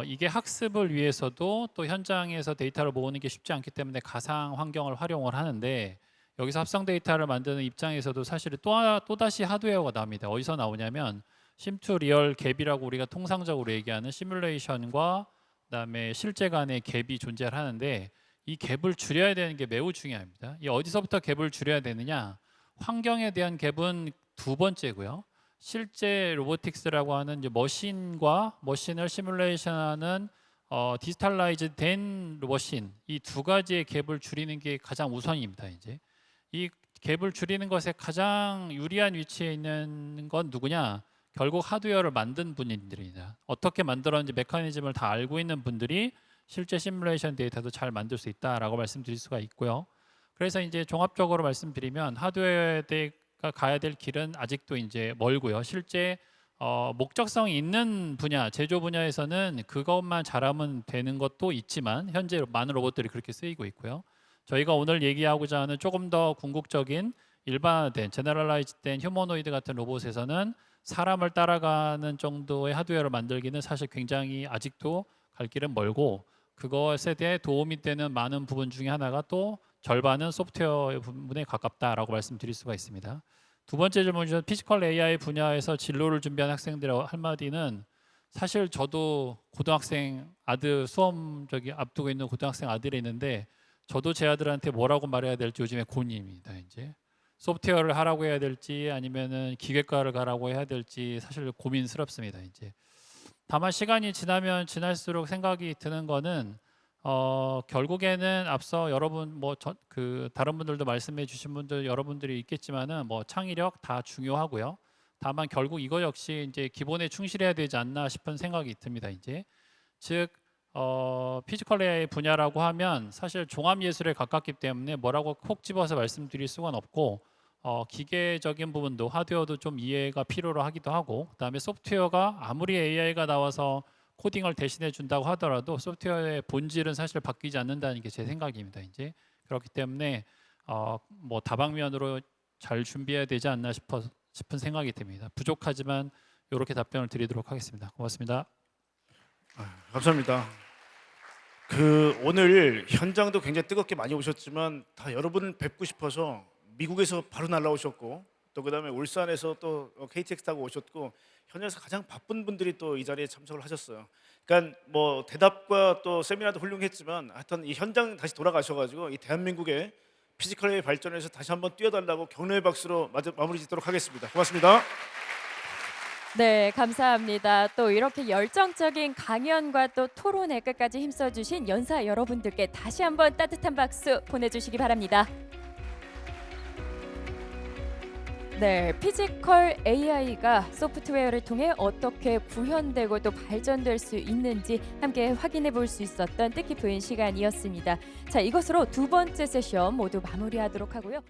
이게 학습을 위해서도 또 현장에서 데이터를 모으는 게 쉽지 않기 때문에 가상 환경을 활용을 하는데 여기서 합성 데이터를 만드는 입장에서도 사실은 또다시 하드웨어가 나옵니다. 어디서 나오냐면 심2 리얼 갭이라고 우리가 통상적으로 얘기하는 시뮬레이션과 그다음에 실제 간의 갭이 존재를 하는데 이 갭을 줄여야 되는 게 매우 중요합니다. 이 어디서부터 갭을 줄여야 되느냐? 환경에 대한 갭은 두 번째고요. 실제 로보틱스라고 하는 이제 머신과 머신을 시뮬레이션하는 디지털라이즈 된 머신 이 두 가지의 갭을 줄이는 게 가장 우선입니다. 이제 이 갭을 줄이는 것에 가장 유리한 위치에 있는 건 누구냐? 결국 하드웨어를 만든 분들입니다. 어떻게 만들었는지 메커니즘을 다 알고 있는 분들이 실제 시뮬레이션 데이터도 잘 만들 수 있다라고 말씀드릴 수가 있고요. 그래서 이제 종합적으로 말씀드리면 하드웨어가 가야 될 길은 아직도 이제 멀고요. 실제 목적성이 있는 분야, 제조 분야에서는 그것만 잘하면 되는 것도 있지만 현재 많은 로봇들이 그렇게 쓰이고 있고요. 저희가 오늘 얘기하고자 하는 조금 더 궁극적인 일반화된 제너럴라이즈된 휴머노이드 같은 로봇에서는 사람을 따라가는 정도의 하드웨어를 만들기는 사실 굉장히 아직도 갈 길은 멀고 그것에 대해 도움이 되는 많은 부분 중에 하나가 또 절반은 소프트웨어 부분에 가깝다라고 말씀드릴 수가 있습니다. 두 번째 질문이죠. 피지컬 AI 분야에서 진로를 준비한 학생들의 한마디는 사실 저도 고등학생 아들 수험 앞두고 있는 고등학생 아들이 있는데 저도 제 아들한테 뭐라고 말해야 될지 요즘에 고민입니다. 이제 소프트웨어를 하라고 해야 될지 아니면은 기계과를 가라고 해야 될지 사실 고민스럽습니다. 이제 다만 시간이 지나면 지날수록 생각이 드는 거는 결국에는 앞서 여러분 다른 분들도 말씀해 주신 분들 여러분들이 있겠지만은 뭐 창의력 다 중요하고요. 다만 결국 이거 역시 이제 기본에 충실해야 되지 않나 싶은 생각이 듭니다. 이제 즉 피지컬 AI 분야라고 하면 사실 종합 예술에 가깝기 때문에 뭐라고 콕 집어서 말씀드릴 수가 없고 기계적인 부분도 하드웨어도 좀 이해가 필요로 하기도 하고 그다음에 소프트웨어가 아무리 AI가 나와서 코딩을 대신해 준다고 하더라도 소프트웨어의 본질은 사실 바뀌지 않는다는 게 제 생각입니다. 이제 그렇기 때문에 뭐 다방면으로 잘 준비해야 되지 않나 싶은 생각이 듭니다. 부족하지만 이렇게 답변을 드리도록 하겠습니다. 고맙습니다. 감사합니다. 오늘 현장도 굉장히 뜨겁게 많이 오셨지만 다 여러분 뵙고 싶어서 미국에서 바로 날라오셨고 또 그다음에 울산에서 또 KTX 타고 오셨고 현장에서 가장 바쁜 분들이 또 이 자리에 참석을 하셨어요. 그러니까 뭐 대답과 또 세미나도 훌륭했지만 하여튼 이 현장 다시 돌아가셔가지고 이 대한민국의 피지컬 AI 발전에서 다시 한번 뛰어달라고 격려의 박수로 마무리 짓도록 하겠습니다. 고맙습니다. 네, 감사합니다. 또 이렇게 열정적인 강연과 또 토론에 끝까지 힘써주신 연사 여러분들께 다시 한번 따뜻한 박수 보내주시기 바랍니다. 네, 피지컬 AI가 소프트웨어를 통해 어떻게 구현되고 또 발전될 수 있는지 함께 확인해 볼 수 있었던 뜻깊은 시간이었습니다. 자, 이것으로 두 번째 세션 모두 마무리하도록 하고요.